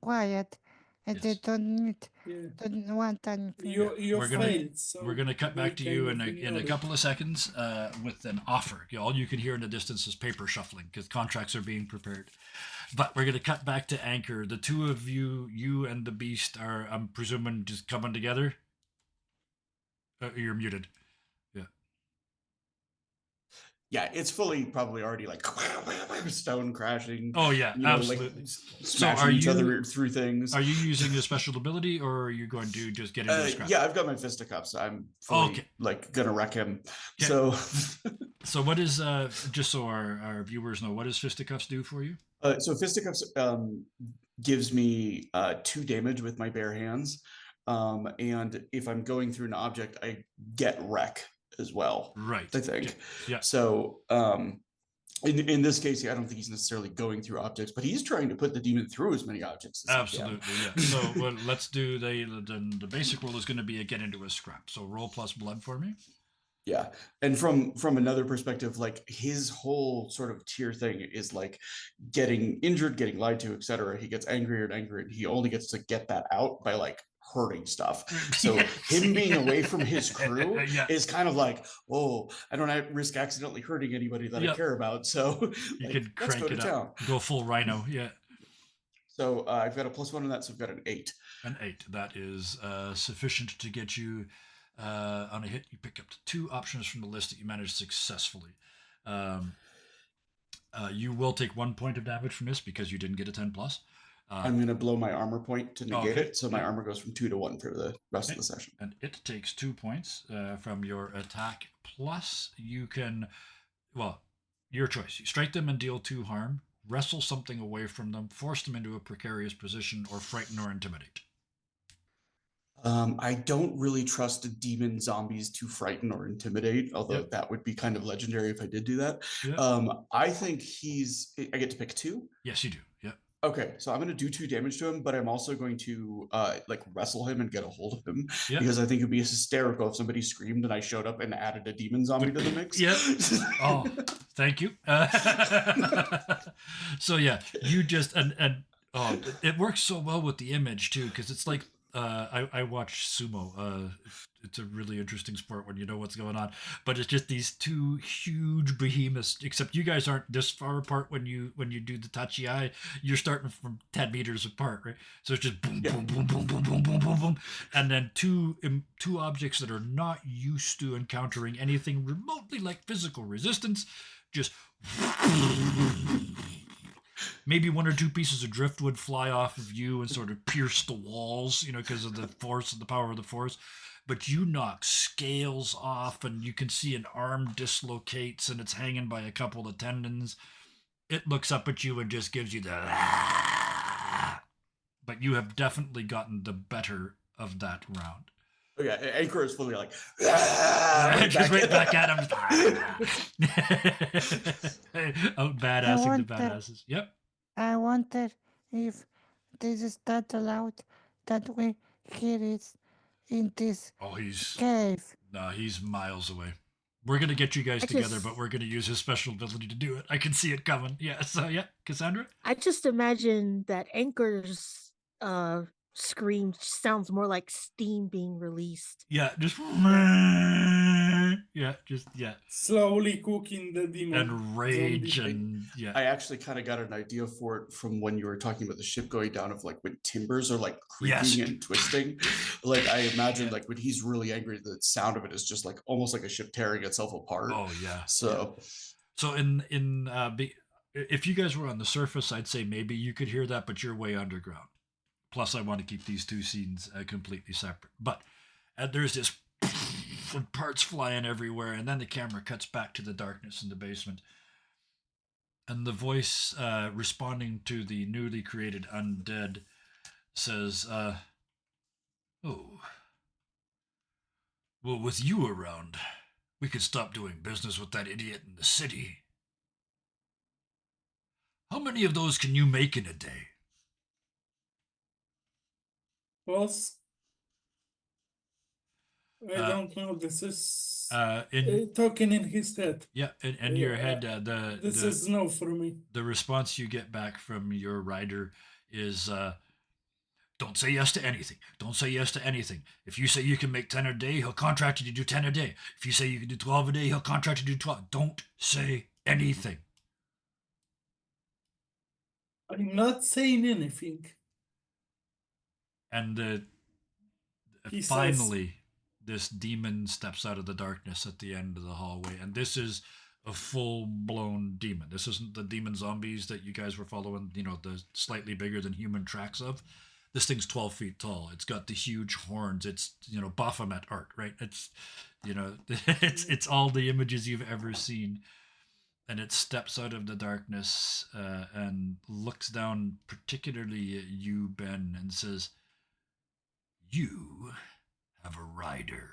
quiet and they Yes. don't need, Yeah. don't want anything. You We're gonna- failed. So We're going to cut they back to you kind of in ignore a it. couple of seconds with an offer. All you can hear in the distance is paper shuffling because contracts are being prepared. But we're going to cut back to Anchor. The two of you and the Beast are, I'm presuming, just coming together. You're muted. Yeah, it's fully probably already like stone crashing. Oh, yeah, you know, absolutely. like smashing are each you- other through things. Are you using a special ability or are you going to just get into a scrap? Yeah, I've got my fisticuffs. I'm fully Okay. like gonna wreck him. Okay. So, So what is, just so our viewers know, what does fisticuffs do for you? so fisticuffs gives me 2 damage with my bare hands, and if I'm going through an object, I get wreck as well. Right. I think. Okay. Yeah. So, in this case, I don't think he's necessarily going through objects, but he's trying to put the demon through as many objects as he can. Absolutely, yeah. So well, let's do the basic roll is going to be a get into a scrap. So roll plus blood for me. Yeah, and from another perspective, like his whole sort of tier thing is like getting injured, getting lied to, etc. He gets angrier and angrier, and he only gets to get that out by like hurting stuff. So Yes. him being away from his crew Yeah. is kind of like, oh, I don't risk accidentally hurting anybody that I Yep. care about. So You like, can let's crank go to it town. up. Go full rhino. Yeah. So I've got a +1 on that, so I've got an 8. An 8. That is sufficient to get you on a hit. You pick up 2 options from the list that you managed successfully. You will take 1 point of damage from this because you didn't get a 10 plus. I'm going to blow my armor point to negate Okay, it. So my yeah. armor goes from 2 to 1 for the rest Okay. of the session. And it takes 2 points from your attack. Plus, you can, well, your choice. You strike them and deal 2 harm, wrestle something away from them, force them into a precarious position, or frighten or intimidate. I don't really trust demon zombies to frighten or intimidate, although Yep. that would be kind of legendary if I did do that. Yep. I think I get to pick 2. Yes, you do. Yep. Okay, so I'm going to do 2 damage to him, but I'm also going to like wrestle him and get a hold of him Yep. because I think it'd be hysterical if somebody screamed and I showed up and added a demon zombie to the mix. Yep. Oh, thank you. So yeah, you just and oh, it works so well with the image too, because it's like I watch sumo. It's a really interesting sport when you know what's going on. But it's just these 2 huge behemoths. Except you guys aren't this far apart when you do the tachi eye. You're starting from 10 meters apart, right? So it's just boom, boom, boom, boom, boom, boom, boom, boom, boom, and then two objects that are not used to encountering anything remotely like physical resistance, just maybe 1 or 2 pieces of driftwood fly off of you and sort of pierce the walls, because of the force and the power of the force. But you knock scales off, and you can see an arm dislocates, and it's hanging by a couple of tendons. It looks up at you and just gives you the. But you have definitely gotten the better of that round. Oh yeah, Anchor is fully like, just right back at him. Out badassing the badasses. Yep. I wonder if this is that allowed that we hear it in this cave. No, he's miles away. We're gonna get you guys together, but we're gonna use his special ability to do it. I can see it coming. Yeah. So yeah, Cassandra. I just imagine that Anchor's scream sounds more like steam being released. Yeah, just yeah. Slowly cooking the demon. And rage zombie. and yeah. I actually kind of got an idea for it from when you were talking about the ship going down, of like when timbers are like creaking and twisting. Like I imagine like when he's really angry, the sound of it is just like almost like a ship tearing itself apart. Oh yeah. So if you guys were on the surface, I'd say maybe you could hear that, but you're way underground. Plus, I want to keep these 2 scenes completely separate. But there's this parts flying everywhere, and then the camera cuts back to the darkness in the basement. And the voice responding to the newly created undead says, oh, well, with you around, we could stop doing business with that idiot in the city. How many of those can you make in a day? Boss? I don't know. This is talking in his head. Yeah, in your head, this is no for me. The response you get back from your rider is, don't say yes to anything. Don't say yes to anything. If you say you can make 10 a day, he'll contract you to do 10 a day. If you say you can do 12 a day, he'll contract you to do 12. Don't say anything. I'm not saying anything. And finally, this demon steps out of the darkness at the end of the hallway. And this is a full-blown demon. This isn't the demon zombies that you guys were following, the slightly bigger than human tracks of. This thing's 12 feet tall. It's got the huge horns. It's, Baphomet art, right? It's, it's all the images you've ever seen. And it steps out of the darkness and looks down particularly at you, Ben, and says, you have a rider.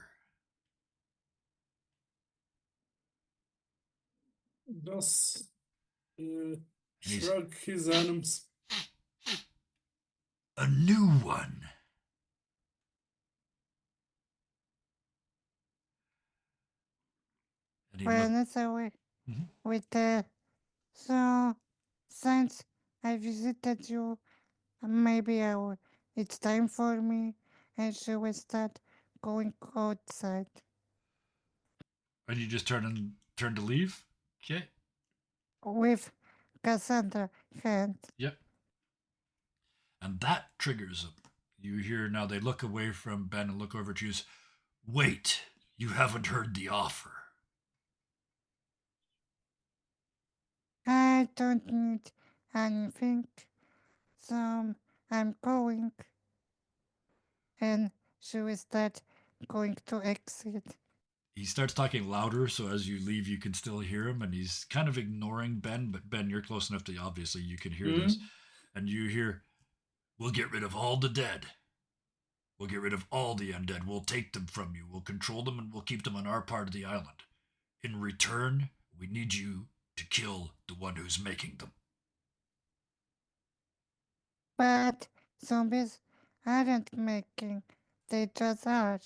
Does shrug his arms. A new one. Well, that's a way with so since I visited you, maybe it's time for me, and she will start going outside. And you just turn to leave? Okay. With Cassandra hand. Yep. And that triggers them. You hear now they look away from Ben and look over at you. Wait, you haven't heard the offer. I don't need anything. So I'm going. And she will start going to exit. He starts talking louder, so as you leave, you can still hear him, and he's kind of ignoring Ben. But Ben, you're close enough to obviously you can hear this, Hmm? and you hear, "We'll get rid of all the dead. We'll get rid of all the undead. We'll take them from you. We'll control them, and we'll keep them on our part of the island. In return, we need you to kill the one who's making them." But zombies aren't making, they just are.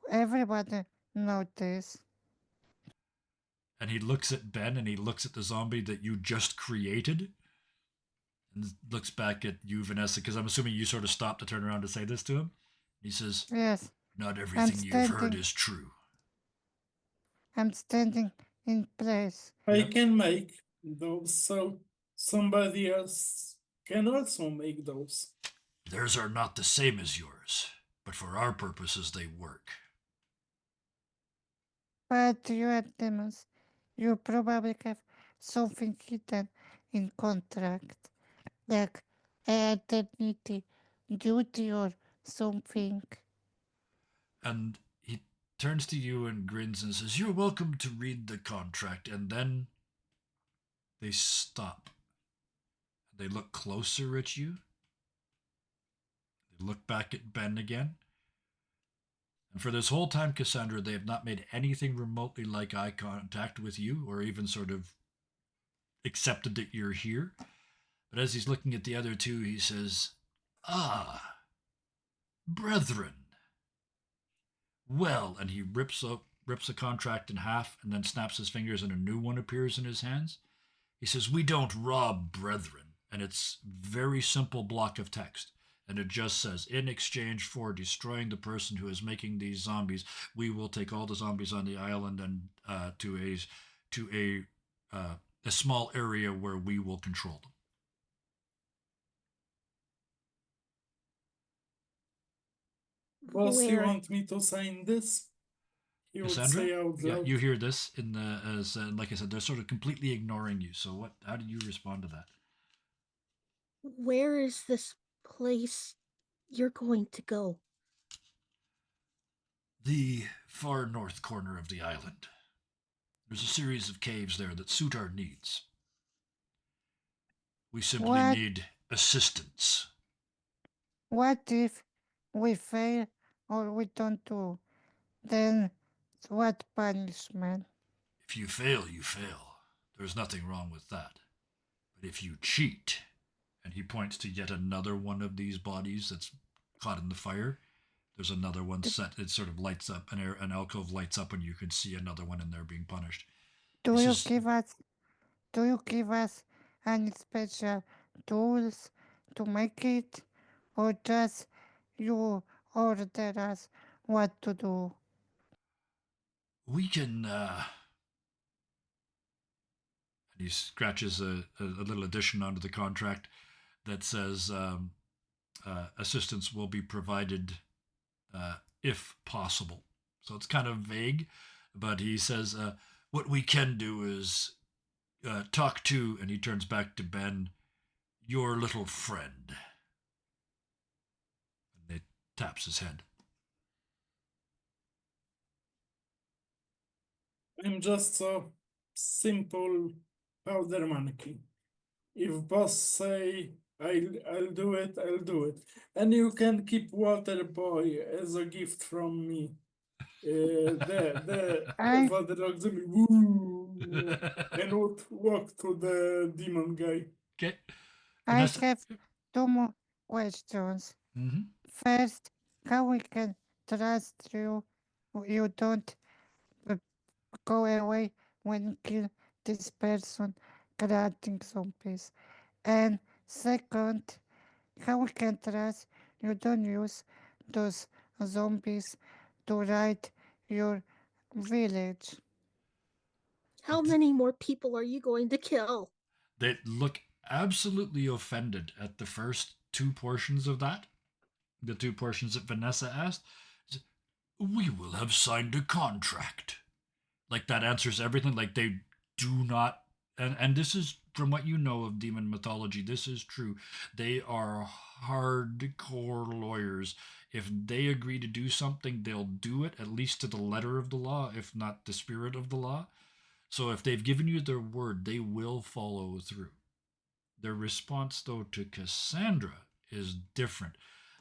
Everybody knows this. And he looks at Ben, and he looks at the zombie that you just created, and looks back at you, Vanessa, because I'm assuming you sort of stopped to turn around to say this to him. He says, Yes, "Not I'm everything you've heard standing. is true." I'm standing in place. I Yep. can make those, so somebody else can also make those. Theirs are not the same as yours, but for our purposes they work. But you are demons. You probably have something hidden in contract, like eternity, duty, or something. And he turns to you and grins and says, "You're welcome to read the contract." And then they stop. They look closer at you. They look back at Ben again. And for this whole time, Cassandra, they have not made anything remotely like eye contact with you or even sort of accepted that you're here. But as he's looking at the other two, he says, "Ah, brethren. Well," and he rips a contract in half and then snaps his fingers and a new one appears in his hands. He says, "We don't rob brethren." And it's very simple block of text. And it just says, "In exchange for destroying the person who is making these zombies, we will take all the zombies on the island and to a small area where we will control them." Boss, you Where? want me to sign this? He would Cassandra, say out yeah, loud. you hear this in the as like I said, they're sort of completely ignoring you. So what? How did you respond to that? Where is this place you're going to go? The far north corner of the island. There's a series of caves there that suit our needs. We simply What? need assistance. What if we fail or we don't do? Then what punishment? If you fail, you fail. There's nothing wrong with that. But if you cheat, and he points to yet another one of these bodies that's caught in the fire, there's another one set. It sort of lights up, an alcove lights up, and you can see another one in there being punished. Do This you is give us do you give us any special tools to make it? Or just you order us what to do? we can. And he scratches a little addition onto the contract that says assistance will be provided if possible. So it's kind of vague, but he says what we can do is talk to, and he turns back to Ben, your little friend. And he taps his head. I'm just a simple powder monkey. If boss say I'll do it, I'll do it. And you can keep Water Boy as a gift from me. The I Father Auxiliary, woo, and would walk to the demon guy. Okay. I Vanessa. have two more questions. Mm-hmm. First, how we can trust you? You don't uh, go away when you kill this person creating zombies. And second, how we can trust you don't use those zombies to raid your village. How many more people are you going to kill? They look absolutely offended at the first two portions of that. The two portions that Vanessa asked. We will have signed a contract. Like that answers everything. Like they do not, and this is from what you know of demon mythology, this is true. They are hardcore lawyers. If they agree to do something, they'll do it, at least to the letter of the law, if not the spirit of the law. So if they've given you their word, they will follow through. Their response, though, to Cassandra is different.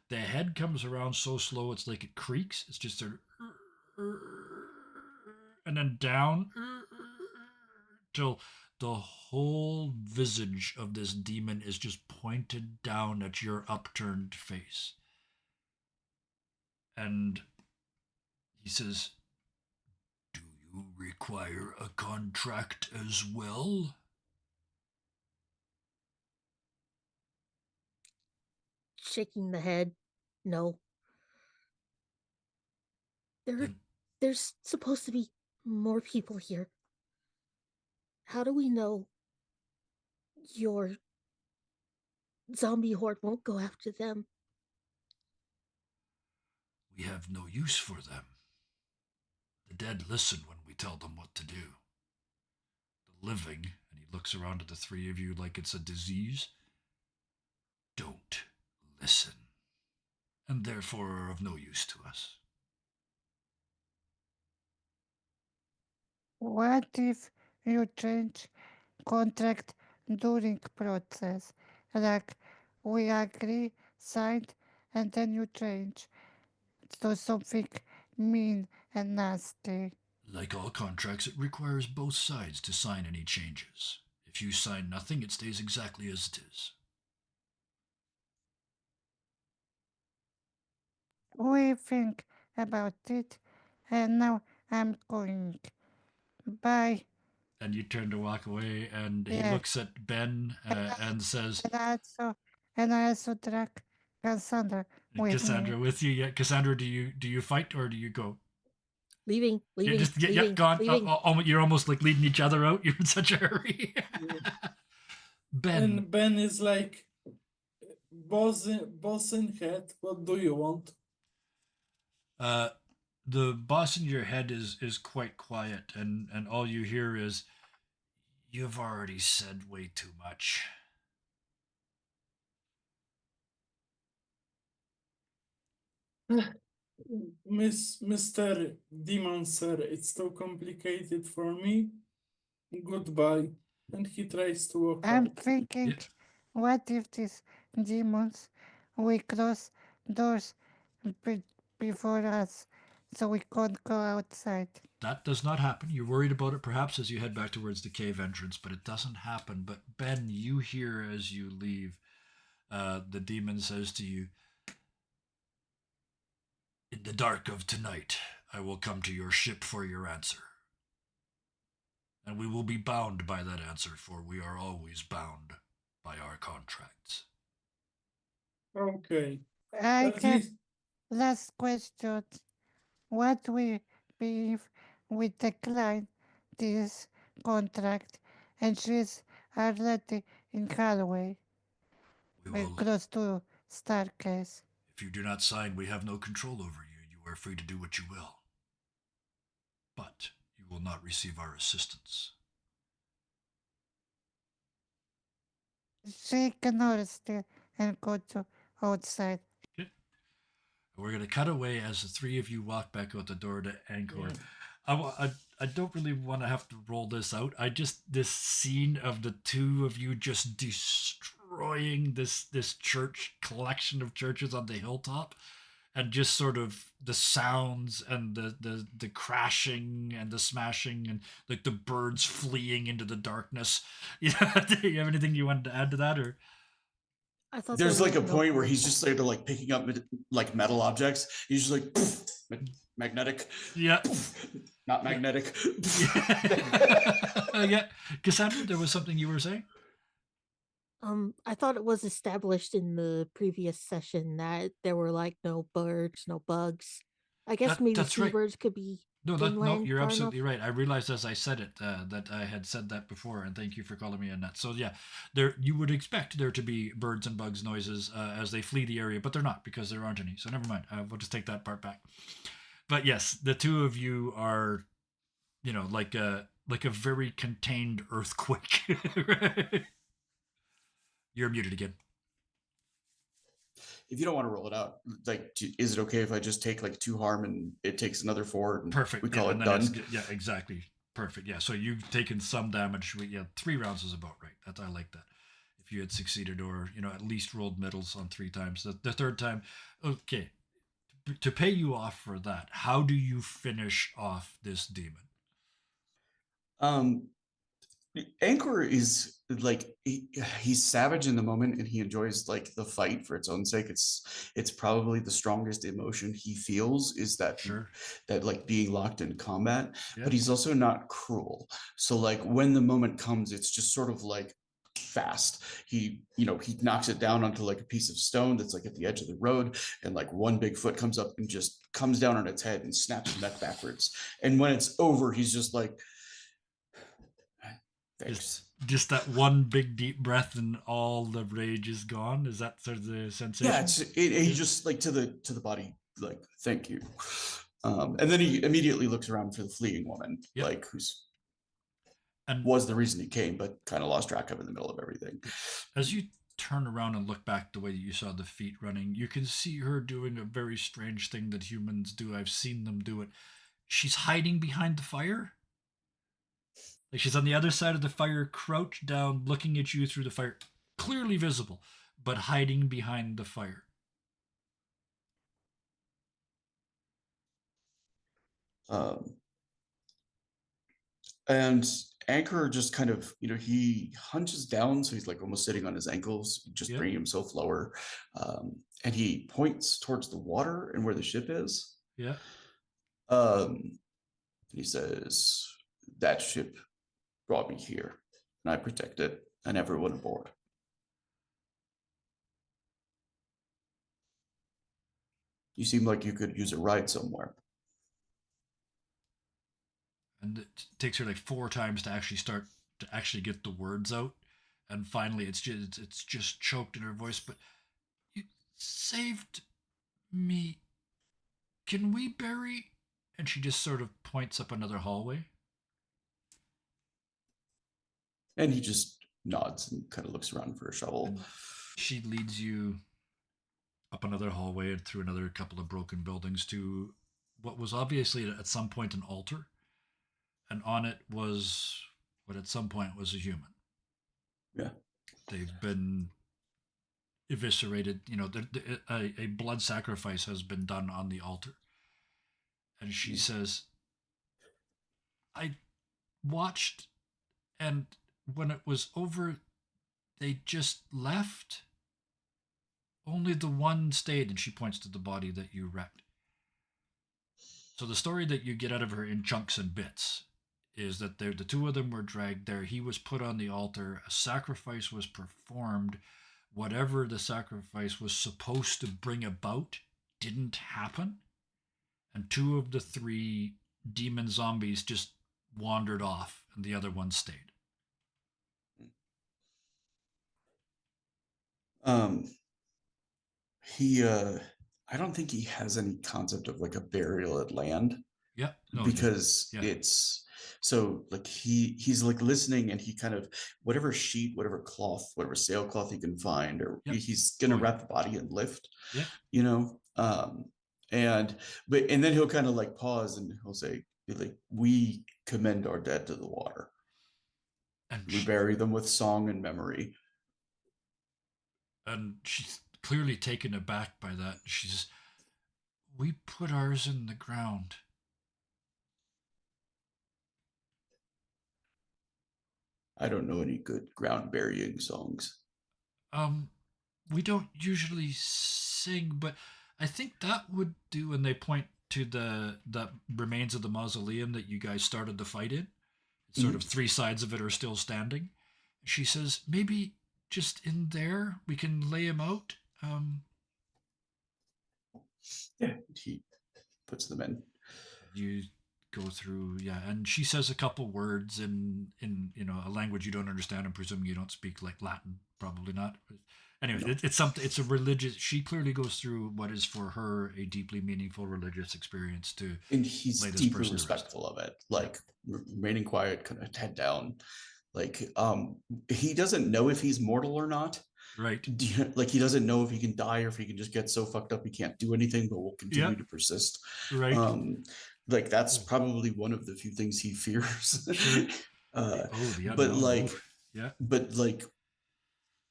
The head comes around so slow, it's like it creaks. It's just a, and then down, till the whole visage of this demon is just pointed down at your upturned face. And he says, "Do you require a contract as well?" Shaking the head. No. Then There's supposed to be more people here. How do we know your zombie horde won't go after them? we have no use for them. The dead listen when we tell them what to do. The living, and he looks around at the three of you like it's a disease, don't listen, and therefore are of no use to us. What if you change contract during process? Like we agree, signed, and then you change to something mean and nasty. Like all contracts, it requires both sides to sign any changes. If you sign nothing, it stays exactly as it is. We think about it, and now I'm going. Bye. And you turn to walk away, and he Yeah. looks at Ben and says, And I also drag Cassandra with "Cassandra, me. with you yet? Cassandra, do you fight or do you go? Leaving, You're leaving, just leaving, gone. leaving. You're almost like leading each other out. You're in such a hurry." Ben, And Ben is like, boss in head, what do you want? the boss in your head is quite quiet, and all you hear is, "You've already said way too much." Mr. Demon Sir, it's too complicated for me. Goodbye. And he tries to walk I'm out. thinking, Yeah, what if these demons we close doors be- before us so we can't go outside? that does not happen. You're worried about it perhaps as you head back towards the cave entrance, but it doesn't happen. But Ben, you hear as you leave, the demon says to you, "In the dark of tonight, I will come to your ship for your answer. And we will be bound by that answer, for we are always bound by our contracts." Okay. I At have least last question. What will be if we decline this contract and she's already in Holloway, We will. close to Starcase? If you do not sign, we have no control over you. You are free to do what you will. But you will not receive our assistance. She can still and go to outside. Okay. We're going to cut away as the three of you walk back out the door to Angkor. Yeah. I don't really want to have to roll this out. This scene of the two of you just destroying this church collection of churches on the hilltop, and just sort of the sounds and the crashing and the smashing and like the birds fleeing into the darkness. Yeah, do you have anything you wanted to add to that, or? I thought There's there like a were no point where he's birds. just sort of like picking up like metal objects. He's just like poof, magnetic, Yeah. poof, not magnetic. Yeah, Cassandra, there was something you were saying. I thought it was established in the previous session that there were like no birds, no bugs. I guess maybe That's right. seabirds could be No, inland you're far absolutely enough. right. I realized as I said it that I had said that before, and thank you for calling me a nut. So yeah, there you would expect there to be birds and bugs noises as they flee the area, but they're not because there aren't any. So never mind. We'll just take that part back. But yes, the two of you are, like like a very contained earthquake. Right? You're muted again. If you don't want to roll it out, like, is it okay if I just take like 2 harm and it takes another 4 and Perfect. we call Yeah, it and then done? yeah, exactly. Perfect. Yeah, so you've taken some damage. Yeah, 3 rounds is about right. That I like that. If you had succeeded, or at least rolled middles on 3 times, the third time, okay. To pay you off for that, how do you finish off this demon? Um, Anchor is like he's savage in the moment and he enjoys like the fight for its own sake. It's probably the strongest emotion he feels is Sure. that like being locked in combat, Yeah. but he's also not cruel. So like when the moment comes, it's just sort of like fast. He knocks it down onto like a piece of stone that's like at the edge of the road, and like one big foot comes up and just comes down on its head and snaps the neck backwards. And when it's over, he's just like, thanks. Just that one big deep breath and all the rage is gone. Is that sort of the sensation? He Yeah. just like to the body, like, thank you. And then he immediately looks around for the fleeing woman, Yep. like who's And was the reason he came, but kind of lost track of in the middle of everything. as you turn around and look back the way that you saw the feet running, you can see her doing a very strange thing that humans do. I've seen them do it. She's hiding behind the fire. Like she's on the other side of the fire, crouched down, looking at you through the fire, clearly visible, but hiding behind the fire. Um, and Anchor just kind of, he hunches down, so he's like almost sitting on his ankles, just Yep. bringing himself lower. And he points towards the water and where the ship is. Yeah. He says, that ship brought me here, and I protect it and everyone aboard. You seem like you could use a ride somewhere. And it takes her like 4 times to actually get the words out, and finally it's just choked in her voice. But you saved me. Can we bury? And she just sort of points up another hallway. And he just nods and kind of looks around for a shovel. And she leads you up another hallway and through another couple of broken buildings to what was obviously at some point an altar, and on it was what at some point was a human. Yeah. They've been eviscerated. A blood sacrifice has been done on the altar. And she says, I watched, and when it was over, they just left. Only the one stayed, and she points to the body that you wrecked. So the story that you get out of her in chunks and bits is that the 2 of them were dragged there. He was put on the altar. A sacrifice was performed. Whatever the sacrifice was supposed to bring about didn't happen. And 2 of the 3 demon zombies just wandered off, and the other one stayed. I don't think he has any concept of like a burial at land. Yeah, no, because yeah. it's so like he's like listening, and he kind of whatever sheet, whatever cloth, whatever sailcloth he can find, or Yep. he's gonna yeah. wrap the body and lift. Yeah. And then he'll kind of like pause and he'll say, like, we commend our dead to the water. And we bury them with song and memory. And she's clearly taken aback by that. She says, we put ours in the ground. I don't know any good ground burying songs. We don't usually sing, but I think that would do. And they point to the remains of the mausoleum that you guys started the fight in. It's sort of 3 sides of it are still standing. She says, maybe just in there we can lay him out. Yeah, he puts them in. You go through, yeah, and she says a couple words in a language you don't understand. I'm presuming you don't speak like Latin, probably not. But anyway, No. it's something. It's a religious. She clearly goes through what is for her a deeply meaningful religious experience to And he's lay this deeply person to rest. respectful of it, like remaining quiet, kind of head down. Like he doesn't know if he's mortal or not. Right. Like he doesn't know if he can die or if he can just get so fucked up he can't do anything, but will continue Yep. to persist. Right. Like that's probably one of the few things he fears. Sure. The unknown. but like, Oof. Yeah. but like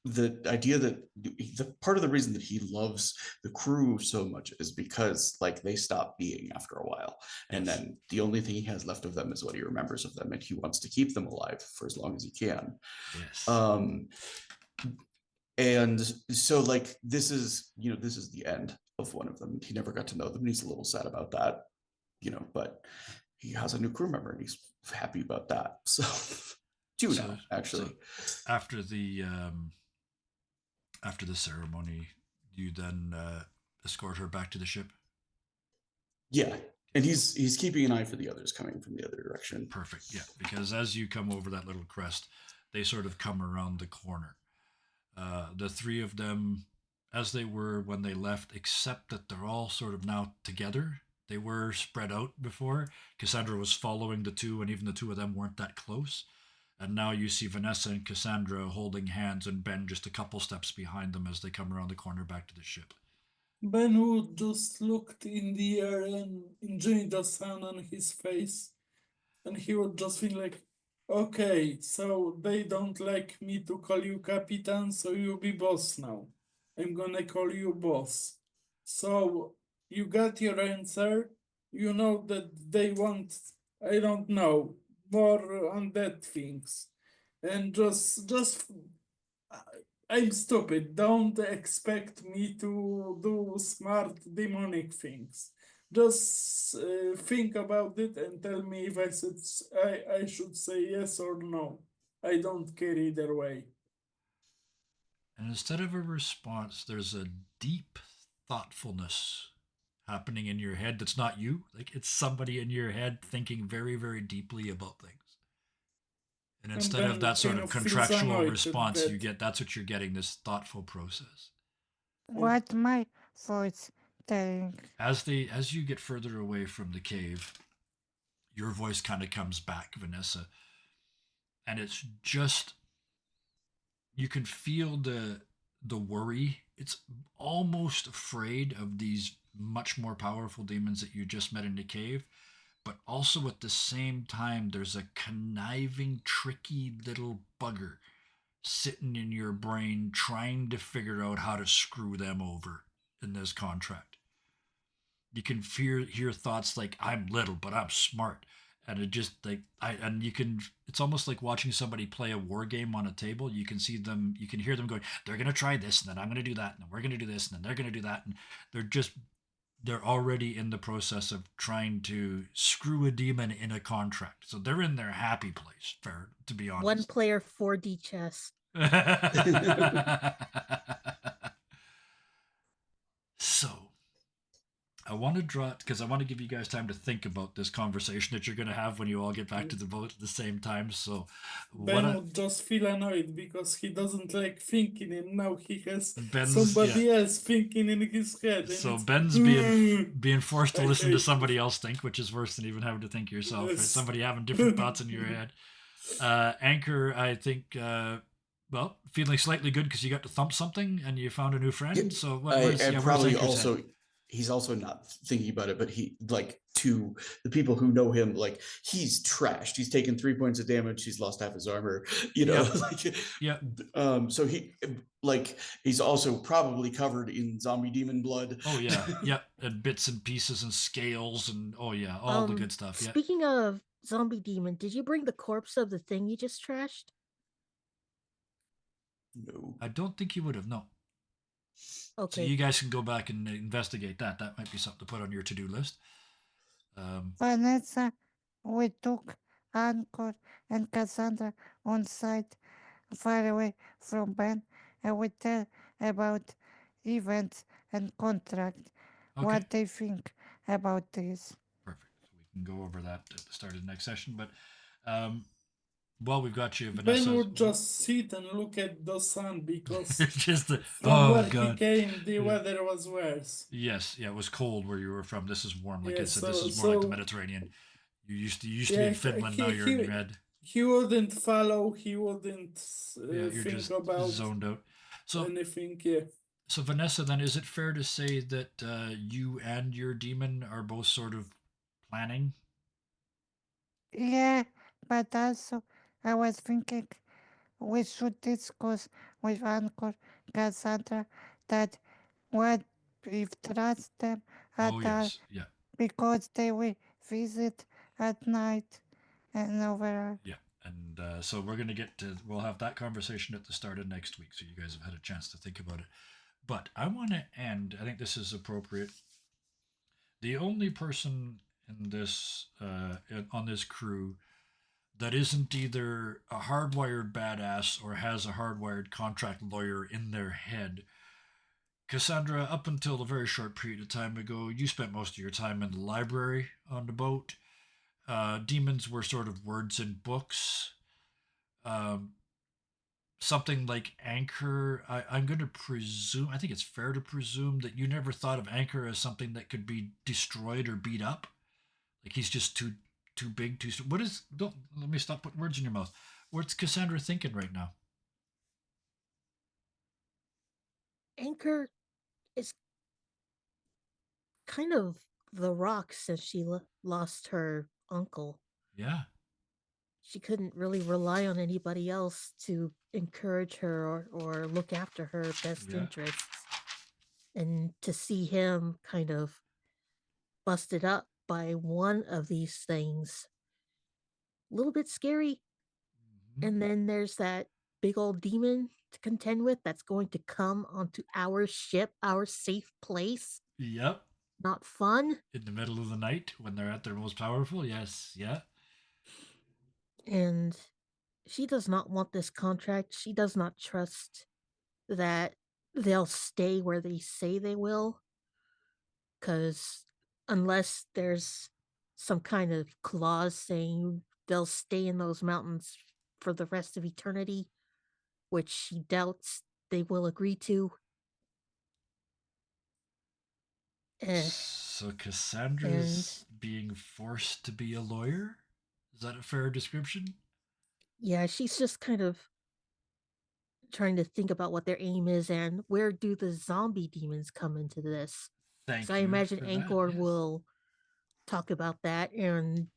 the idea that the part of the reason that he loves the crew so much is because like they stop being after a while, and Yes. then the only thing he has left of them is what he remembers of them, and he wants to keep them alive for as long as he can. Yes. And so like this is the end of one of them. He never got to know them, and he's a little sad about that, but he has a new crew member and he's happy about that. So two now, actually. So after the ceremony, you then escort her back to the ship. Yeah, and he's keeping an eye for the others coming from the other direction. Perfect. Yeah, because as you come over that little crest, they sort of come around the corner. The three of them, as they were when they left, except that they're all sort of now together. They were spread out before. Cassandra was following the two, and even the two of them weren't that close. And now you see Vanessa and Cassandra holding hands, and Ben just a couple steps behind them as they come around the corner back to the ship. Ben Wood just looked in the air and enjoyed the sun on his face. And he would just think like, okay, so they don't like me to call you Capitan, so you be boss now. I'm gonna call you boss. So you got your answer. You know that they want, I don't know, more undead things. And I'm stupid. Don't expect me to do smart demonic things. Just think about it and tell me if I should say yes or no. I don't care either way. And instead of a response, there's a deep thoughtfulness happening in your head that's not you. Like it's somebody in your head thinking very, very deeply about things. And instead then of that sort kind of of feels contractual annoyed response, that- you get that's what you're getting, this thoughtful process. What my voice telling? As you get further away from the cave, your voice kind of comes back, Vanessa. And it's just you can feel the worry. It's almost afraid of these much more powerful demons that you just met in the cave, but also at the same time there's a conniving, tricky little bugger sitting in your brain trying to figure out how to screw them over in this contract. You can hear thoughts like I'm little but I'm smart, and it just like you can, it's almost like watching somebody play a war game on a table. You can see them, you can hear them going, they're going to try this and then I'm going to do that and then we're going to do this and then they're going to do that, and they're already in the process of trying to screw a demon in a contract. So they're in their happy place, fair to be honest. One player 4D chess. So I want to draw it because I want to give you guys time to think about this conversation that you're going to have when you all get back to the boat at the same time. So Ben would just feel annoyed because he doesn't like thinking, and now he has Ben's- somebody else thinking in his head. And So it's, Ben's being forced to I listen to hate somebody else think, which is worse than even having to think yourself. Right? Yes. Somebody having different thoughts in your head. Anchor, I think, well, feeling slightly good because you got to thump something and you found a new friend. Yeah, So and where's probably Anchor's also head? he's also not thinking about it, but he like to the people who know him, like he's trashed. He's taken 3 points of damage. He's lost half his armor. Yep. Like Yep. So he's also probably covered in zombie demon blood. Oh yeah, yep, and bits and pieces and scales and oh yeah, all the good stuff. Yeah. Speaking of zombie demon, did you bring the corpse of the thing you just trashed? No. I don't think you would have. No. Okay. So you guys can go back and investigate that. That might be something to put on your to-do list. Vanessa, we took Anchor and Cassandra on site far away from Ben, and we tell about events and contract, Okay. what they think about this. Perfect. So we can go over that at the start of the next session. But while we've got you, Ben Vanessa, would just sit and look at the sun because it's just the from oh where he god. came, the Yeah. weather was worse. Yes, yeah, it was cold where you were from. This is warm, like I Yeah, said. This so is more like the so Mediterranean. You used to be yeah, in Finland. Now you're in red. he wouldn't follow. He wouldn't Yeah, you're think just about zoned out. So, anything. Yeah. so Vanessa, then is it fair to say that you and your demon are both sort of planning? Yeah, but also I was thinking we should discuss with Uncle Cassandra that what if trust them at Oh all yes, yeah, because they will visit at night and overall. yeah. And so we're gonna get to. We'll have that conversation at the start of next week, so you guys have had a chance to think about it. But I want to end. I think this is appropriate. The only person in this on this crew that isn't either a hardwired badass or has a hardwired contract lawyer in their head. Cassandra, up until a very short period of time ago, you spent most of your time in the library on the boat. Demons were sort of words in books. Um, Something like Anchor, I'm going to presume, I think it's fair to presume that you never thought of Anchor as something that could be destroyed or beat up. Like he's just too big, too. What is? Don't let me stop putting words in your mouth. What's Cassandra thinking right now? Anchor is kind of the rock since she lost her uncle. Yeah, She couldn't really rely on anybody else to encourage her or look after her best yeah. interests. And to see him kind of busted up by one of these things, a little bit scary. Mhm. And then there's that big old demon to contend with that's going to come onto our ship, our safe place. Yep. Not fun. In the middle of the night when they're at their most powerful. Yes. Yeah. And she does not want this contract. She does not trust that they'll stay where they say they will. Because unless there's some kind of clause saying they'll stay in those mountains for the rest of eternity, which she doubts they will agree to. Eh, So and Cassandra's being forced to be a lawyer? Is that a fair description? yeah, she's just kind of trying to think about what their aim is and where do the zombie demons come into this. So I Thank you imagine for that. Angkor Yes. will talk about that, and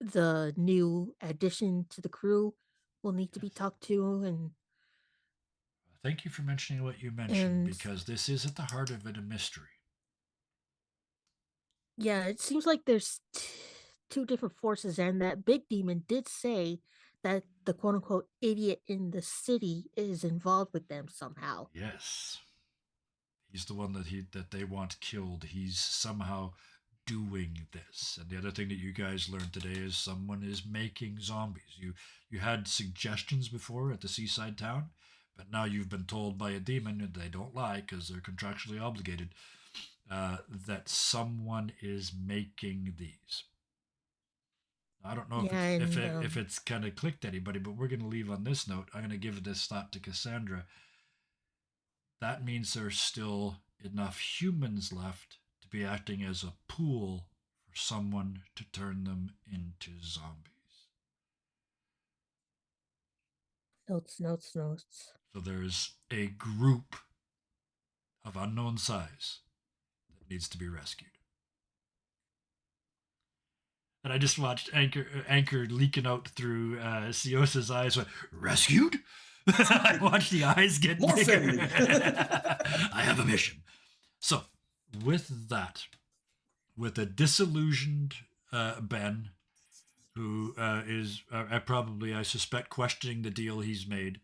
the new addition to the crew will need to be Yes. talked to, Thank you for mentioning what you mentioned and because this is at the heart of it a mystery. yeah, it seems like there's two different forces, and that big demon did say that the quote unquote idiot in the city is involved with them somehow. Yes. He's the one that they want killed. He's somehow doing this. And the other thing that you guys learned today is someone is making zombies. You had suggestions before at the seaside town, but now you've been told by a demon, and they don't lie because they're contractually obligated, that someone is making these. I don't know Yeah, if it's kind of clicked anybody, but we're going to leave on this note. I'm going to give this thought to Cassandra. That means there's still enough humans left to be acting as a pool for someone to turn them into zombies. notes. So there's a group of unknown size that needs to be rescued. And I just watched Anchor leaking out through Siosa's eyes. Went, rescued? I watched the eyes get More bigger. family. I have a mission. So, with that, with a disillusioned Ben, who is probably, I suspect, questioning the deal he's made,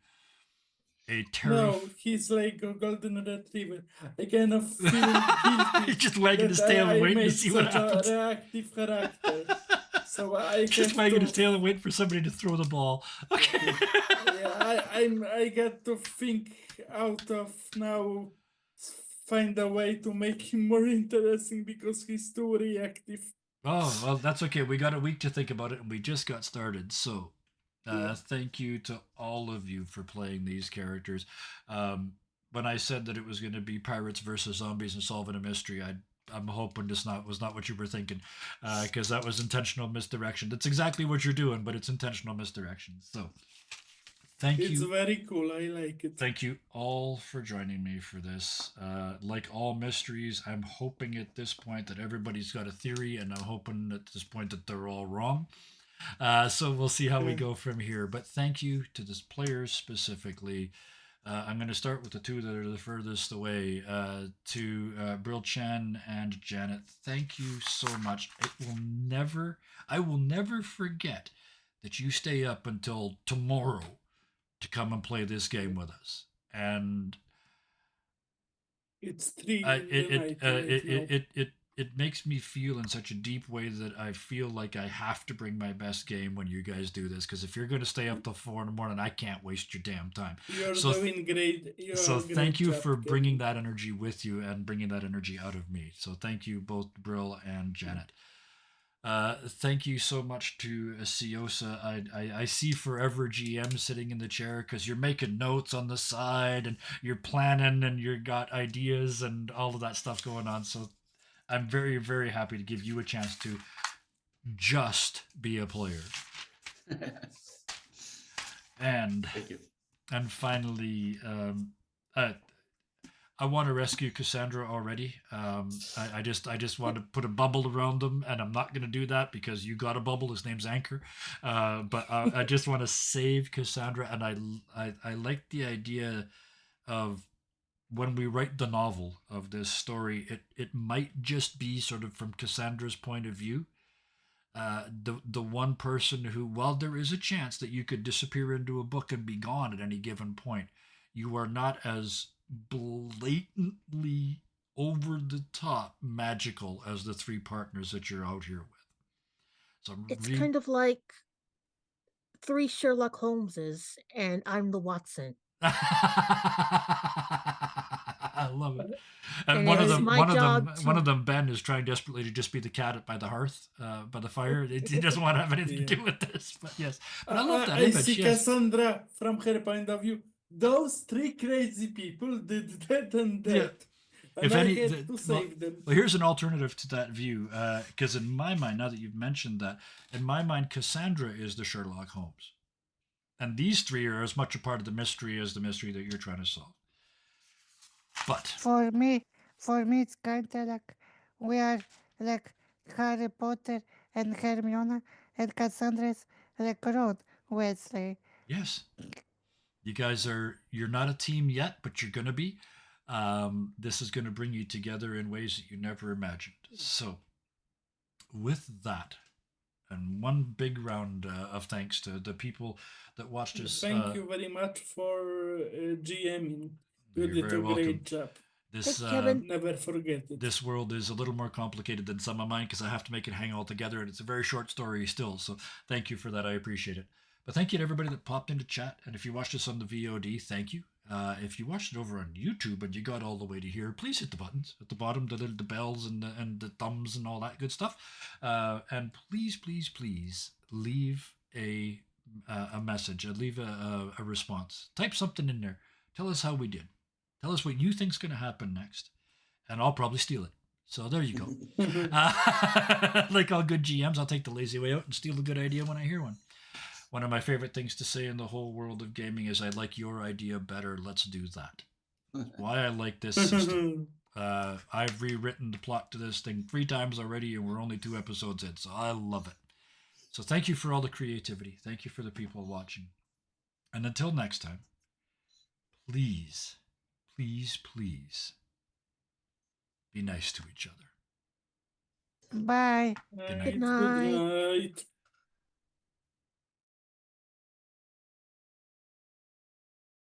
a No, terrified. he's like a golden retriever. I kind of feel guilty He's just wagging his that tail and I waiting to made see what such a happens. reactive character. So I He's just have wagging to. his tail and waiting for somebody to throw the ball. Okay. Yeah, I get to think out of now, find a way to make him more interesting because he's too reactive. Oh, well, that's okay. We got a week to think about it, and we just got started. So, thank you to all of you for playing these characters. When I said that it was going to be pirates versus zombies and solving a mystery, I'm hoping this not was not what you were thinking, because that was intentional misdirection. That's exactly what you're doing, but it's intentional misdirection. So, thank It's you. very cool. I like it. Thank you all for joining me for this. Like all mysteries, I'm hoping at this point that everybody's got a theory, and I'm hoping at this point that they're all wrong. So we'll see how we Yeah. go from here. But thank you to the players specifically. I'm going to start with the two that are the furthest away. To Brill Chen and Janet, thank you so much. I will never forget that you stay up until tomorrow to come and play this game with us. And It's 3 I, in the night right now. it makes me feel in such a deep way that I feel like I have to bring my best game when you guys do this. Because if you're going to stay up till 4 in the morning, I can't waste your damn time. You're So doing great. You're so a great thank you job, for bringing Kevin. that energy with you and bringing that energy out of me. So thank you both, Brill and Janet. Thank you so much to Siosa. I see Forever GM sitting in the chair because you're making notes on the side and you're planning and you got ideas and all of that stuff going on. So I'm very, very happy to give you a chance to just be a player. And Thank you. and finally, I want to rescue Cassandra already. I just want to put a bubble around them, and I'm not going to do that because you got a bubble. His name's Anchor. But I just want to save Cassandra, and I like the idea of when we write the novel of this story, it might just be sort of from Cassandra's point of view. The one person who, while there is a chance that you could disappear into a book and be gone at any given point, you are not as blatantly over the top magical as the three partners that you're out here with. So It's kind of like 3 Sherlock Holmeses, and I'm the Watson. I love it. And And one of it's them, my one of them, job one of to. them, Ben is trying desperately to just be the cat by the hearth, by the fire. He doesn't want to have anything to do with this. But yes, but I love that I image. see Yes. Cassandra from her point of view. Those 3 crazy people did that and that. Yeah. And If I any, had to save them. well, here's an alternative to that view. Because in my mind, now that you've mentioned that, in my mind, Cassandra is the Sherlock Holmes, and these three are as much a part of the mystery as the mystery that you're trying to solve. But For me, it's kind of like we are like Harry Potter and Hermione, and Cassandra's like Ron Weasley. yes, you guys you're not a team yet, but you're gonna be. This is going to bring you together in ways that you never imagined. So, with that, and one big round of thanks to the people that watched us. Thank you very much for GMing. You You're did very a welcome. great job. This Thanks, Kevin. Never forget it. this world is a little more complicated than some of mine because I have to make it hang all together, and it's a very short story still. So thank you for that. I appreciate it. But thank you to everybody that popped into chat. And if you watched us on the VOD, thank you. If you watched it over on YouTube and you got all the way to here, please hit the buttons at the bottom, the bells and the thumbs and all that good stuff. And please, please, please leave a message. Leave a response. Type something in there. Tell us how we did. Tell us what you think's going to happen next, and I'll probably steal it. So there you go. Like all good GMs, I'll take the lazy way out and steal a good idea when I hear one. One of my favorite things to say in the whole world of gaming is, I like your idea better. Let's do that. That's why I like this system. I've rewritten the plot to this thing 3 times already, and we're only 2 episodes in, so I love it. So thank you for all the creativity. Thank you for the people watching. And until next time, please, please, please be nice to each other. Bye. Good night. Good night. Good night.